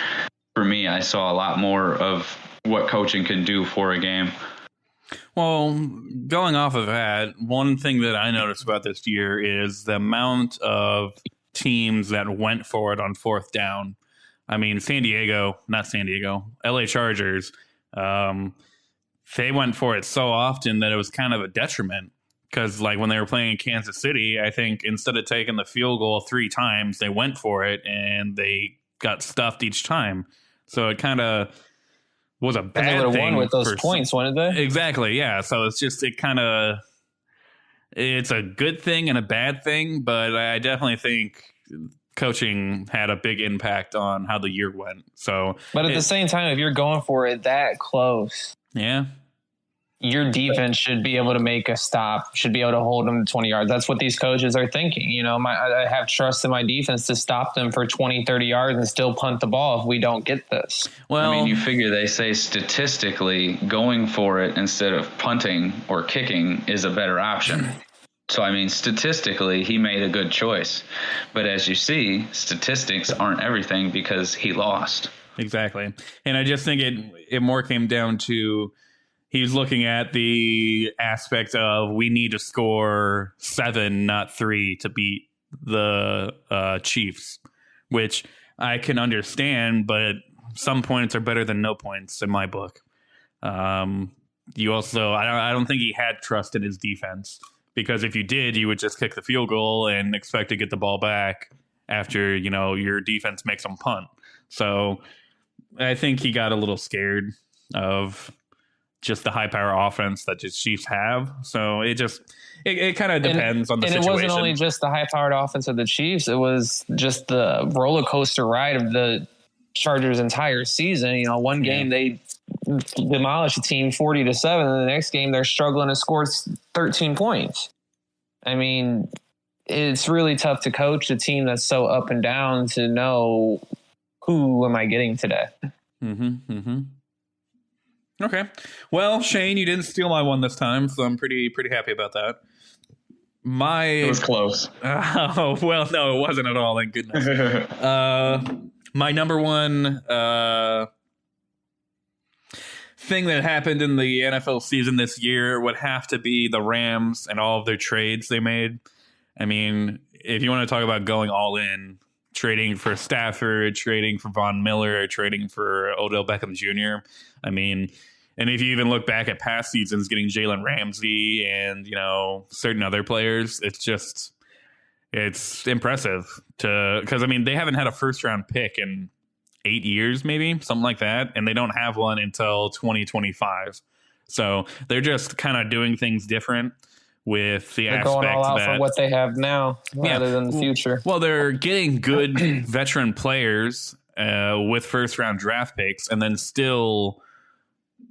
for me, I saw a lot more of what coaching can do for a game. Well, going off of that, one thing that I noticed about this year is the amount of teams that went for it on fourth down. I mean, LA Chargers, they went for it so often that it was kind of a detriment. Because, like, when they were playing in Kansas City, I think instead of taking the field goal 3 times, they went for it, and they got stuffed each time. So it kind of was a bad thing. They would have won with those points, wouldn't they? Exactly, yeah. So it's just, it's a good thing and a bad thing, but I definitely think coaching had a big impact on how the year went. So, but at the same time, if you're going for it that close, yeah, your defense should be able to make a stop, should be able to hold them to 20 yards. That's what these coaches are thinking. I have trust in my defense to stop them for 20, 30 yards and still punt the ball if we don't get this. Well, I mean, you figure they say statistically going for it instead of punting or kicking is a better option. So, I mean, statistically, he made a good choice. But as you see, statistics aren't everything because he lost. Exactly. And I just think it more came down to he's looking at the aspect of we need to score 7, not 3 to beat the Chiefs, which I can understand, but some points are better than no points in my book. You also, I don't think he had trust in his defense. Because if you did, you would just kick the field goal and expect to get the ball back after, your defense makes them punt. So I think he got a little scared of just the high power offense that the Chiefs have. So it kind of depends on the situation. And it wasn't only just the high powered offense of the Chiefs. It was just the roller coaster ride of the Chargers' entire season. One game they demolish a team 40-7, and the next game they're struggling to score 13 points. I mean, it's really tough to coach a team that's so up and down to know who am I getting today. Okay. Well, Shane, you didn't steal my one this time, so I'm pretty happy about that. It was close. Oh, well, no, it wasn't at all. Thank goodness. My number one thing that happened in the NFL season this year would have to be the Rams and all of their trades they made. I mean, if you want to talk about going all in, trading for Stafford, trading for Von Miller, trading for Odell Beckham Jr. I mean, and if you even look back at past seasons, getting Jalen Ramsey and, certain other players, it's impressive because, I mean, they haven't had a first round pick in 8 years, maybe something like that. And they don't have one until 2025. So they're just kind of doing things different with the aspect going all out for what they have now rather than the future. Well, they're getting good veteran players with first round draft picks and then still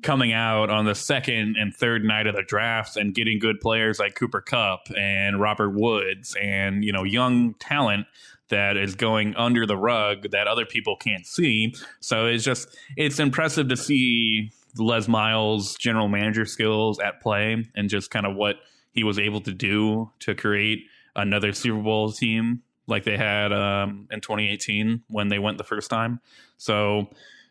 coming out on the second and third night of the draft and getting good players like Cooper Kupp and Robert Woods and, young talent that is going under the rug that other people can't see. So it's impressive to see Les Miles' general manager skills at play and just kind of what he was able to do to create another Super Bowl team like they had in 2018 when they went the first time. So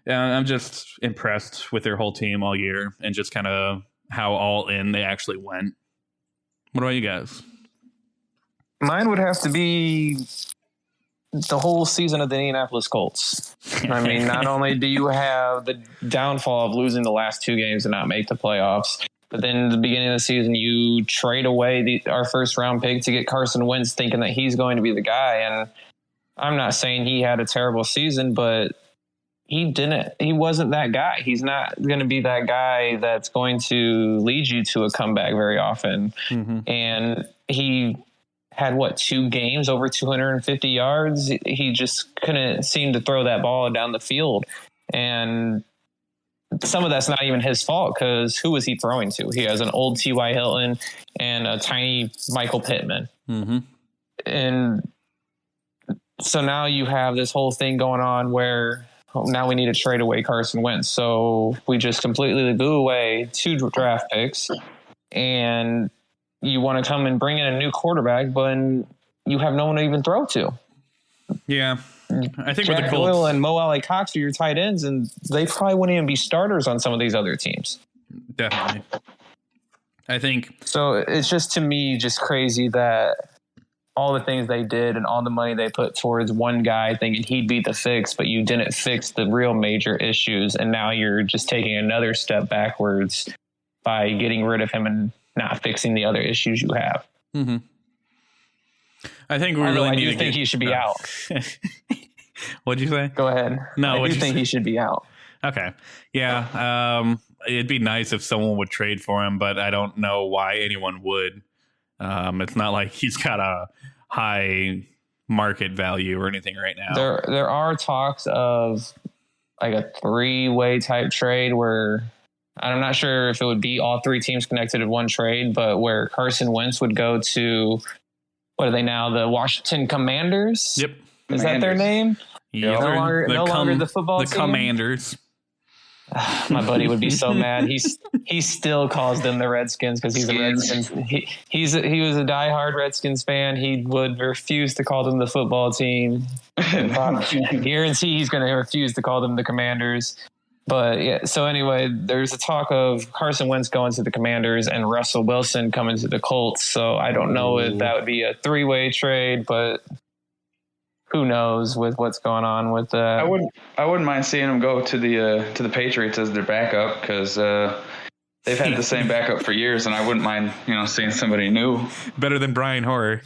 I'm just impressed with their whole team all year and just kind of how all in they actually went. What about you guys? Mine would have to be the whole season of the Indianapolis Colts. I mean, not only do you have the downfall of losing the last 2 games and not make the playoffs, but then at the beginning of the season, you trade away our first round pick to get Carson Wentz thinking that he's going to be the guy. And I'm not saying he had a terrible season, but he wasn't that guy. He's not going to be that guy that's going to lead you to a comeback very often. Mm-hmm. And he had 2 games over 250 yards. He just couldn't seem to throw that ball down the field. And some of that's not even his fault because who was he throwing to? He has an old T.Y. Hilton and a tiny Michael Pittman. Mm-hmm. And so now you have this whole thing going on where now we need to trade away Carson Wentz. So we just completely blew away 2 draft picks, and you want to come and bring in a new quarterback, but you have no one to even throw to. Yeah. I think Jack with the Colts Doyle and Mo Alley Cox are your tight ends, and they probably wouldn't even be starters on some of these other teams. Definitely. I think so. It's just, to me, just crazy that all the things they did and all the money they put towards one guy thinking he'd be the fix, but you didn't fix the real major issues. And now you're just taking another step backwards by getting rid of him and not fixing the other issues you have. Mm-hmm. I think we really need to think he should be out. What'd you say? Go ahead. No, I do think he should be out. Okay. Yeah. It'd be nice if someone would trade for him, but I don't know why anyone would. It's not like he's got a high market value or anything right now. There are talks of like a 3-way type trade where I'm not sure if it would be all 3 teams connected in one trade, but where Carson Wentz would go to, what are they now? The Washington Commanders? Yep. Is that their name? Yeah. No longer the football team? The Commanders. My buddy would be so mad. He still calls them the Redskins because he's a Redskins. He was a diehard Redskins fan. He would refuse to call them the football team. I guarantee he's going to refuse to call them the Commanders. But yeah, so anyway, there's a talk of Carson Wentz going to the Commanders and Russell Wilson coming to the Colts. So I don't know if that would be a 3-way trade, but who knows with what's going on with that. I wouldn't mind seeing him go to the Patriots as their backup because they've had the same backup for years, and I wouldn't mind seeing somebody new. Better than Brian Hoyer.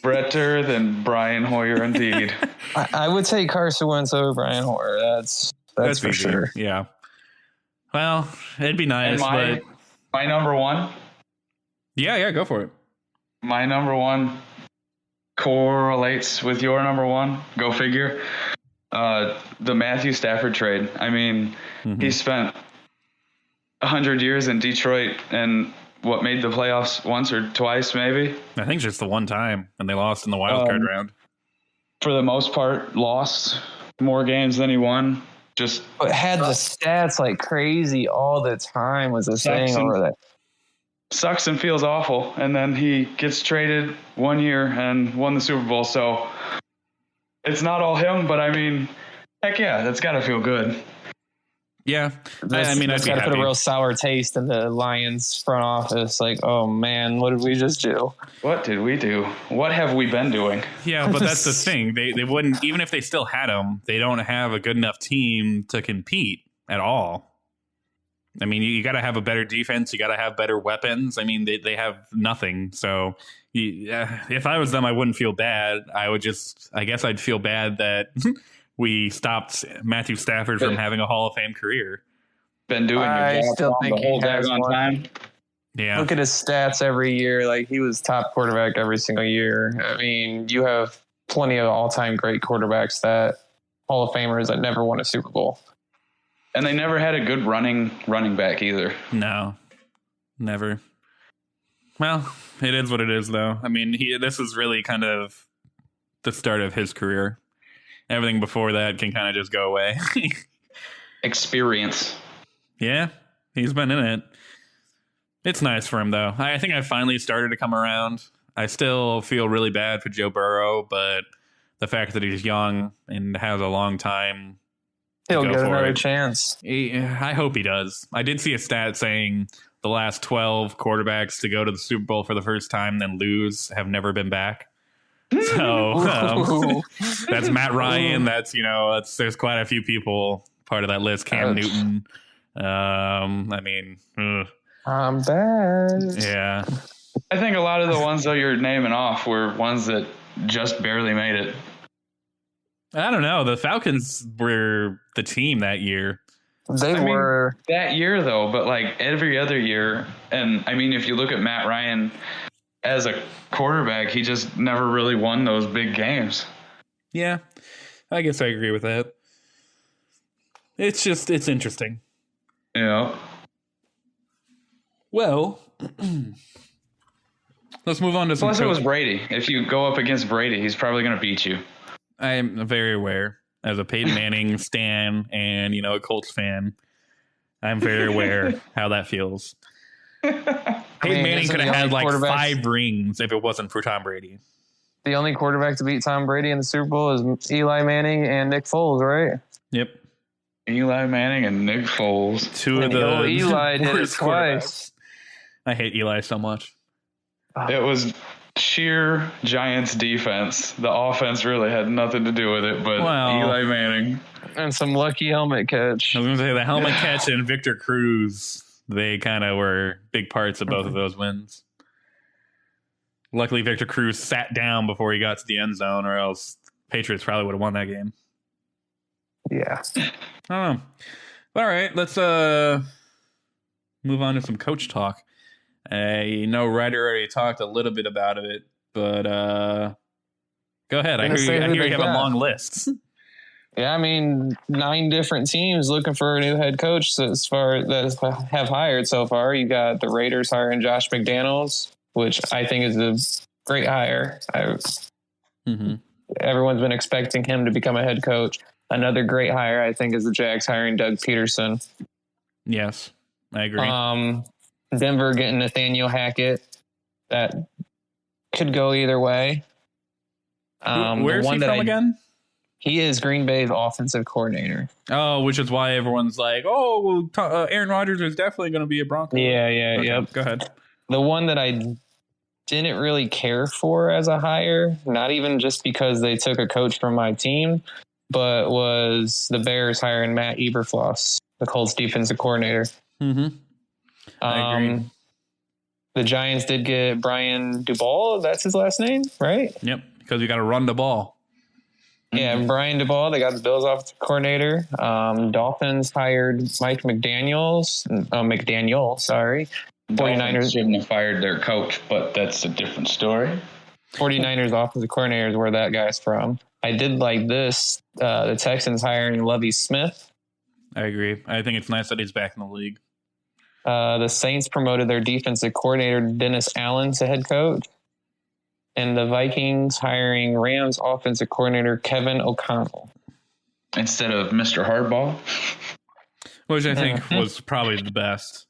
Better than Brian Hoyer, indeed. I would take Carson Wentz over Brian Hoyer. That's for easy. Sure. Yeah. Well, it'd be nice, but my number one. Yeah, go for it. My number one correlates with your number one. Go figure. The Matthew Stafford trade. I mean, he spent 100 years in Detroit and made the playoffs once or twice, maybe. I think just the one time, and they lost in the wild card round. For the most part, lost more games than he won. But had the stats like crazy all the time was a saying over that. Sucks and feels awful, and then he gets traded 1 year and won the Super Bowl. So it's not all him, but I mean, heck yeah, that's got to feel good. Yeah, I mean, that's got to put a real sour taste in the Lions front office. Like, oh man, what did we just do? What did we do? What have we been doing? Yeah, but that's the thing. They wouldn't, even if they still had him, they don't have a good enough team to compete at all. I mean, you got to have a better defense. You got to have better weapons. I mean, they have nothing. So if I was them, I wouldn't feel bad. I guess I'd feel bad that we stopped Matthew Stafford from having a Hall of Fame career. Been doing your job still think the whole daggone time. Yeah. Look at his stats every year. Like, he was top quarterback every single year. I mean, you have plenty of all-time great quarterbacks that Hall of Famers that never won a Super Bowl. And they never had a good running back either. No, never. Well, it is what it is, though. I mean, this is really kind of the start of his career. Everything before that can kind of just go away. Experience. Yeah, he's been in it. It's nice for him, though. I think I finally started to come around. I still feel really bad for Joe Burrow, but the fact that he's young and has a long time, he'll get another chance. I hope he does. I did see a stat saying the last 12 quarterbacks to go to the Super Bowl for the first time then lose have never been back. So that's Matt Ryan. There's quite a few people part of that list. Cam Newton. I mean, I'm bad. Yeah. I think a lot of the ones though you're naming off were ones that just barely made it. I don't know. The Falcons were the team that year. They were that year though, but like every other year. And I mean, if you look at Matt Ryan as a quarterback, he just never really won those big games. Yeah, I guess I agree with that. It's interesting. Yeah. Well, let's move on to some. Plus, it was Brady. If you go up against Brady, he's probably going to beat you. I am very aware. as a Peyton Manning stan and, a Colts fan, I'm very aware how that feels. Peyton Manning could have had like 5 rings if it wasn't for Tom Brady. The only quarterback to beat Tom Brady in the Super Bowl is Eli Manning and Nick Foles, right? Yep. Eli Manning and Nick Foles. Two of the Eli did it twice. I hate Eli so much. It was sheer Giants defense. The offense really had nothing to do with it, but Eli Manning. And some lucky helmet catch. I was going to say the helmet catch and Victor Cruz, they kind of were big parts of both of those wins. Luckily, Victor Cruz sat down before he got to the end zone, or else Patriots probably would have won that game. Yeah. I don't know. All right, let's move on to some coach talk. Ryder already talked a little bit about it, but go ahead. I hear you have a long list. Yeah, 9 different teams looking for a new head coach as far that have hired so far. You got the Raiders hiring Josh McDaniels, which I think is a great hire. Everyone's been expecting him to become a head coach. Another great hire, I think, is the Jags hiring Doug Peterson. Yes, I agree. Denver getting Nathaniel Hackett. That could go either way. Where's he from again? He is Green Bay's offensive coordinator. Oh, which is why everyone's like, Aaron Rodgers is definitely going to be a Bronco. Yeah, okay, yep. Go ahead. The one that I didn't really care for as a hire, not even just because they took a coach from my team, but was the Bears hiring Matt Eberflus, the Colts defensive coordinator. Mm-hmm. I agree. The Giants did get Brian Daboll. That's his last name, right? Yep, because you got to run the ball. Yeah, Brian Daboll. They got the Bills offensive coordinator. Dolphins hired Mike McDaniel. 49ers shouldn't have fired their coach, but that's a different story. 49ers offensive coordinator is where that guy's from. I did like this. The Texans hiring Lovie Smith. I agree. I think it's nice that he's back in the league. The Saints promoted their defensive coordinator, Dennis Allen, to head coach. And the Vikings hiring Rams offensive coordinator, Kevin O'Connell. Instead of Mr. Hardball. Which I think was probably the best.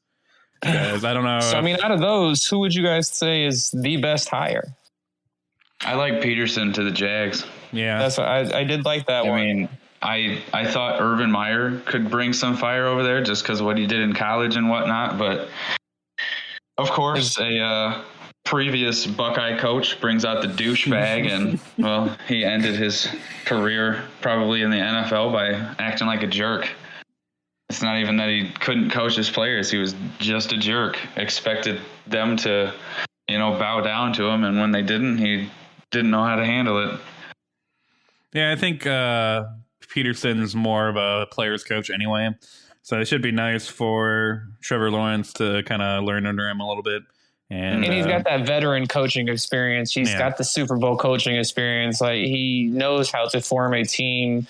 Because I don't know. So, out of those, who would you guys say is the best hire? I like Peterson to the Jags. Yeah. That's what I did like that one. I thought Urban Meyer could bring some fire over there just because of what he did in college and whatnot. But, of course, a previous Buckeye coach brings out the douchebag. And, he ended his career probably in the NFL by acting like a jerk. It's not even that he couldn't coach his players. He was just a jerk. Expected them to, bow down to him. And when they didn't, he didn't know how to handle it. Yeah, I think Peterson's more of a player's coach anyway. So it should be nice for Trevor Lawrence to kind of learn under him a little bit. And he's got that veteran coaching experience. He's got the Super Bowl coaching experience. Like, he knows how to form a team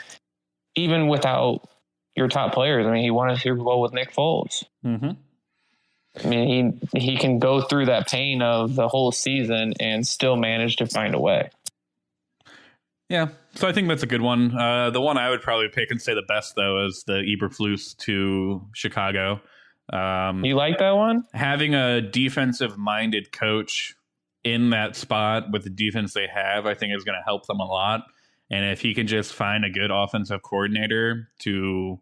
even without your top players. He won a Super Bowl with Nick Foles. Mm-hmm. He can go through that pain of the whole season and still manage to find a way. Yeah, so I think that's a good one. The one I would probably pick and say the best, though, is the Eberflus to Chicago. You like that one? Having a defensive-minded coach in that spot with the defense they have, I think is going to help them a lot. And if he can just find a good offensive coordinator to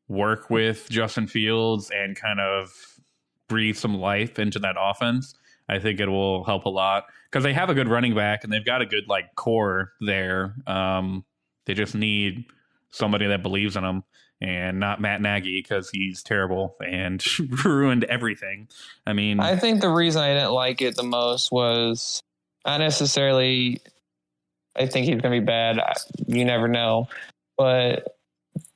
work with Justin Fields and kind of breathe some life into that offense, I think it will help a lot because they have a good running back and they've got a good core there. They just need somebody that believes in them and not Matt Nagy because he's terrible and ruined everything. I think the reason I didn't like it the most was not necessarily I think he's going to be bad. You never know. But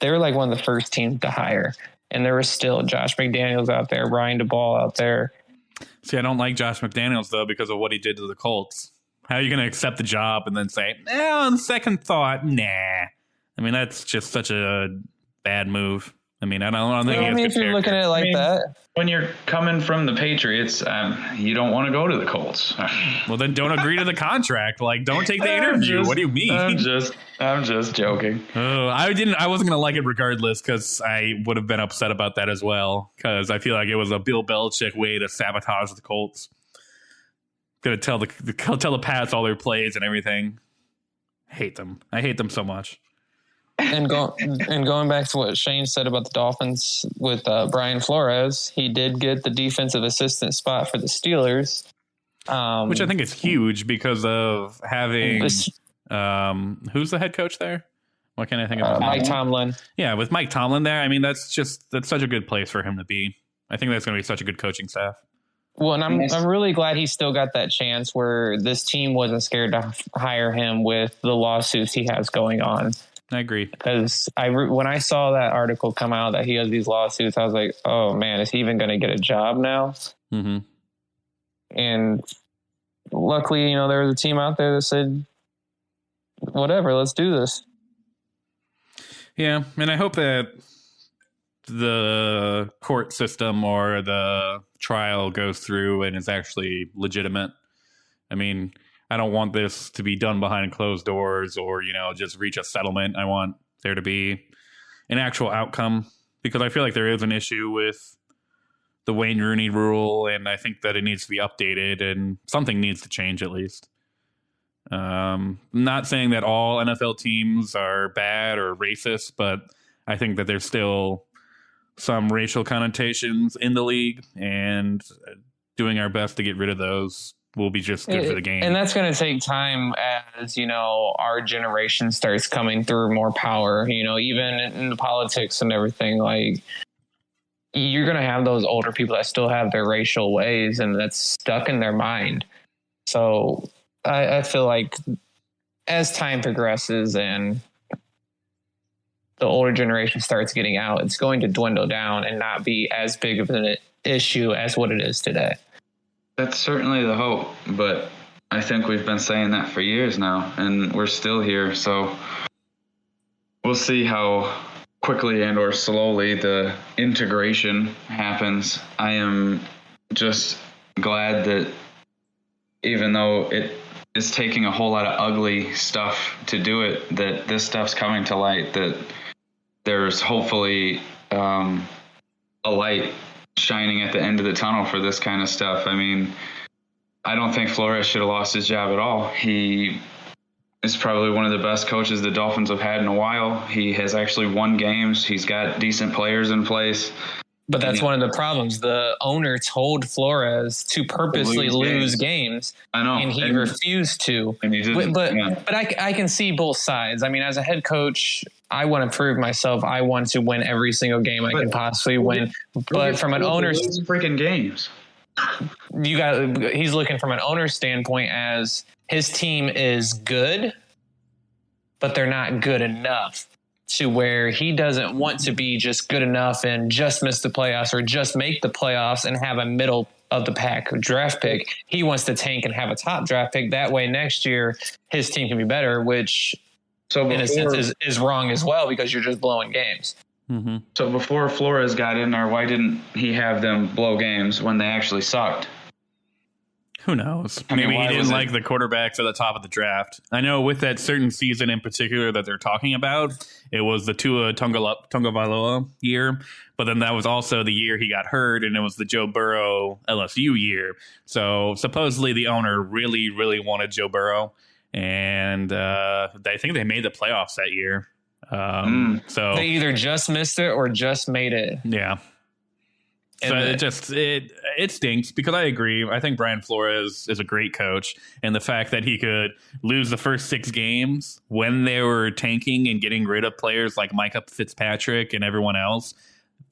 they were one of the first teams to hire. And there was still Josh McDaniels out there, Brian Daboll out there. See, I don't like Josh McDaniels, though, because of what he did to the Colts. How are you going to accept the job and then say, on second thought, nah. That's just such a bad move. I mean, I don't think he has if you're looking at it like that. When you're coming from the Patriots, you don't want to go to the Colts. Well, then don't agree to the contract. Like, don't take the interview. What do you mean? I'm just joking. I wasn't gonna like it regardless because I would have been upset about that as well. Because I feel like it was a Bill Belichick way to sabotage the Colts. Gonna tell the Pats all their plays and everything. Hate them. I hate them so much. And going back to what Shane said about the Dolphins with Brian Flores, he did get the defensive assistant spot for the Steelers, which I think is huge because of having who's the head coach there? What can I think of? Mike Tomlin. Yeah, with Mike Tomlin there, I mean that's such a good place for him to be. I think that's going to be such a good coaching staff. Well, and I'm really glad he still got that chance where this team wasn't scared to hire him with the lawsuits he has going on. I agree. Because when I saw that article come out that he has these lawsuits, I was like, oh, man, is he even going to get a job now? Mm-hmm. And luckily, there was a team out there that said, whatever, let's do this. Yeah, and I hope that the court system or the trial goes through and is actually legitimate. I mean, I don't want this to be done behind closed doors or, just reach a settlement. I want there to be an actual outcome because I feel like there is an issue with the Wayne Rooney rule, and I think that it needs to be updated and something needs to change at least. Not saying that all NFL teams are bad or racist, but I think that there's still some racial connotations in the league, and doing our best to get rid of those will be just good for the game. And that's going to take time as, our generation starts coming through more power, even in the politics and everything. Like, you're going to have those older people that still have their racial ways and that's stuck in their mind. So I feel like as time progresses and the older generation starts getting out, it's going to dwindle down and not be as big of an issue as what it is today. That's certainly the hope, but I think we've been saying that for years now, and we're still here. So we'll see how quickly and or slowly the integration happens. I am just glad that even though it is taking a whole lot of ugly stuff to do it, that this stuff's coming to light, that there's hopefully a light shining at the end of the tunnel for this kind of stuff. I mean, I don't think Flores should have lost his job at all. He is probably one of the best coaches the Dolphins have had in a while. He has actually won games. He's got decent players in place. But that's one of the problems. The owner told Flores to purposely lose games. I know. And he refused to. And he didn't. But I can see both sides. I mean, as a head coach, I want to prove myself. I want to win every single game I can possibly win. But from an owner's freaking games, he's looking from an owner's standpoint as his team is good, but they're not good enough to where he doesn't want to be just good enough and just miss the playoffs or just make the playoffs and have a middle of the pack draft pick. He wants to tank and have a top draft pick. That way next year his team can be better, which in a sense is wrong as well because you're just blowing games. Mm-hmm. So before Flores got in there, why didn't he have them blow games when they actually sucked? Who knows? Maybe he didn't like the quarterbacks at the top of the draft. I know with that certain season in particular that they're talking about, it was the Tua Tagovailoa year, but then that was also the year he got hurt, and it was the Joe Burrow LSU year. So supposedly the owner really, really wanted Joe Burrow, and I think they made the playoffs that year. So they either just missed it or just made it. Yeah. So it stinks because I agree. I think Brian Flores is a great coach, and the fact that he could lose the first 6 games when they were tanking and getting rid of players like Micah Fitzpatrick and everyone else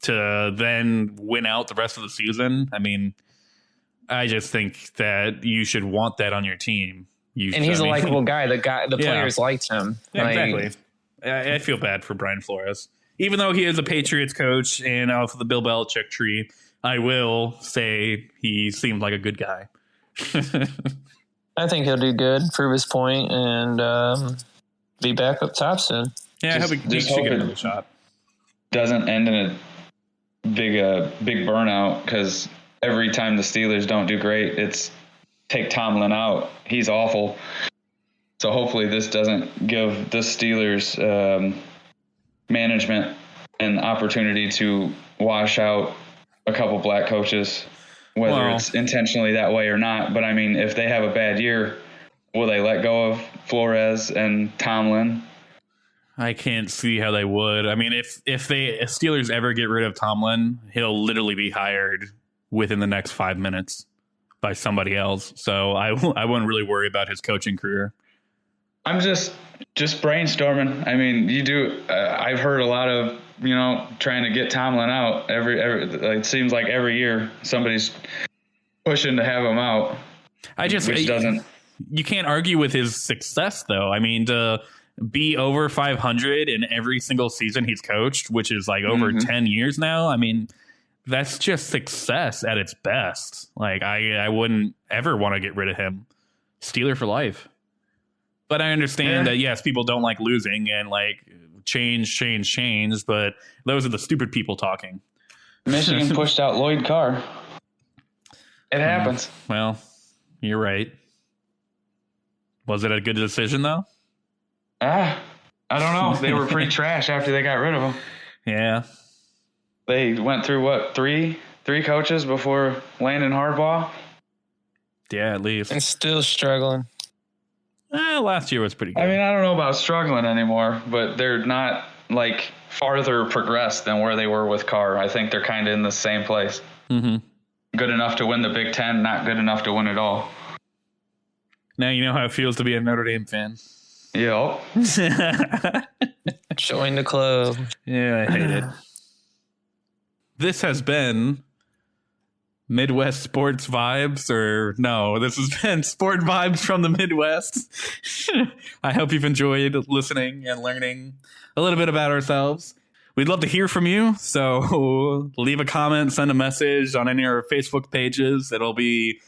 to then win out the rest of the season. I mean, I just think that you should want that on your team. He's a likable guy. The players liked him. Yeah, exactly. I feel bad for Brian Flores. Even though he is a Patriots coach and off of the Bill Belichick tree, I will say he seemed like a good guy. I think he'll do good, prove his point, and be back up top soon. Yeah, I hope he should get another shot. doesn't end in a big burnout, because every time the Steelers don't do great, it's take Tomlin out. He's awful. So hopefully this doesn't give the Steelers management an opportunity to wash out a couple black coaches, whether it's intentionally that way or not. But I mean, if they have a bad year, will they let go of Flores and Tomlin? I can't see how they would. I mean, if Steelers ever get rid of Tomlin, he'll literally be hired within the next 5 minutes by somebody else. So I wouldn't really worry about his coaching career. I'm just brainstorming. I mean, you do. I've heard a lot of, trying to get Tomlin out. It seems like every year somebody's pushing to have him out. You can't argue with his success, though. I mean, to be over 500 in every single season he's coached, which is like over 10 years now. I mean, that's just success at its best. Like, I wouldn't ever want to get rid of him. Steeler for life. But I understand that, yes, people don't like losing and like change, but those are the stupid people talking. Michigan pushed out Lloyd Carr. It happens. Well, you're right. Was it a good decision, though? I don't know. They were pretty trash after they got rid of him. Yeah. They went through, three coaches before landing Harbaugh? Yeah, at least. And still struggling. Last year was pretty good. I mean, I don't know about struggling anymore, but they're not, like, farther progressed than where they were with Carr. I think they're kind of in the same place. Mm-hmm. Good enough to win the Big Ten, not good enough to win it all. Now you know how it feels to be a Notre Dame fan. Yep. Join the club. Yeah, I hate it. This has been Midwest Sports Vibes, or no, this has been Sport Vibes from the Midwest. I hope you've enjoyed listening and learning a little bit about ourselves. We'd love to hear from you, so leave a comment, send a message on any of our Facebook pages. It'll be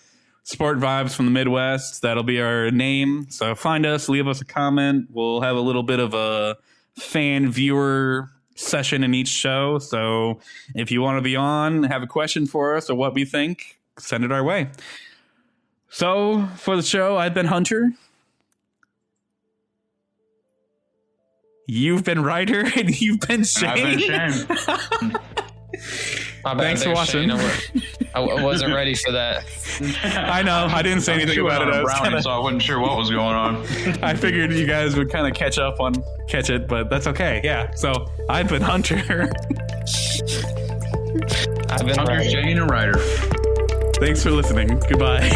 Sport Vibes from the Midwest. That'll be our name. So find us, leave us a comment. We'll have a little bit of a fan viewer session in each show. So if you want to be on, have a question for us or what we think, send it our way. So for the show, I've been Hunter. You've been Ryder, and you've been Shane. I've been Shane. Thanks for watching. I wasn't ready for that. I know. I didn't say anything about it. So I wasn't sure what was going on. I figured you guys would kind of catch it, but that's okay. Yeah. So I've been Hunter. I've been Hunter, Shane, and Ryder. Thanks for listening. Goodbye.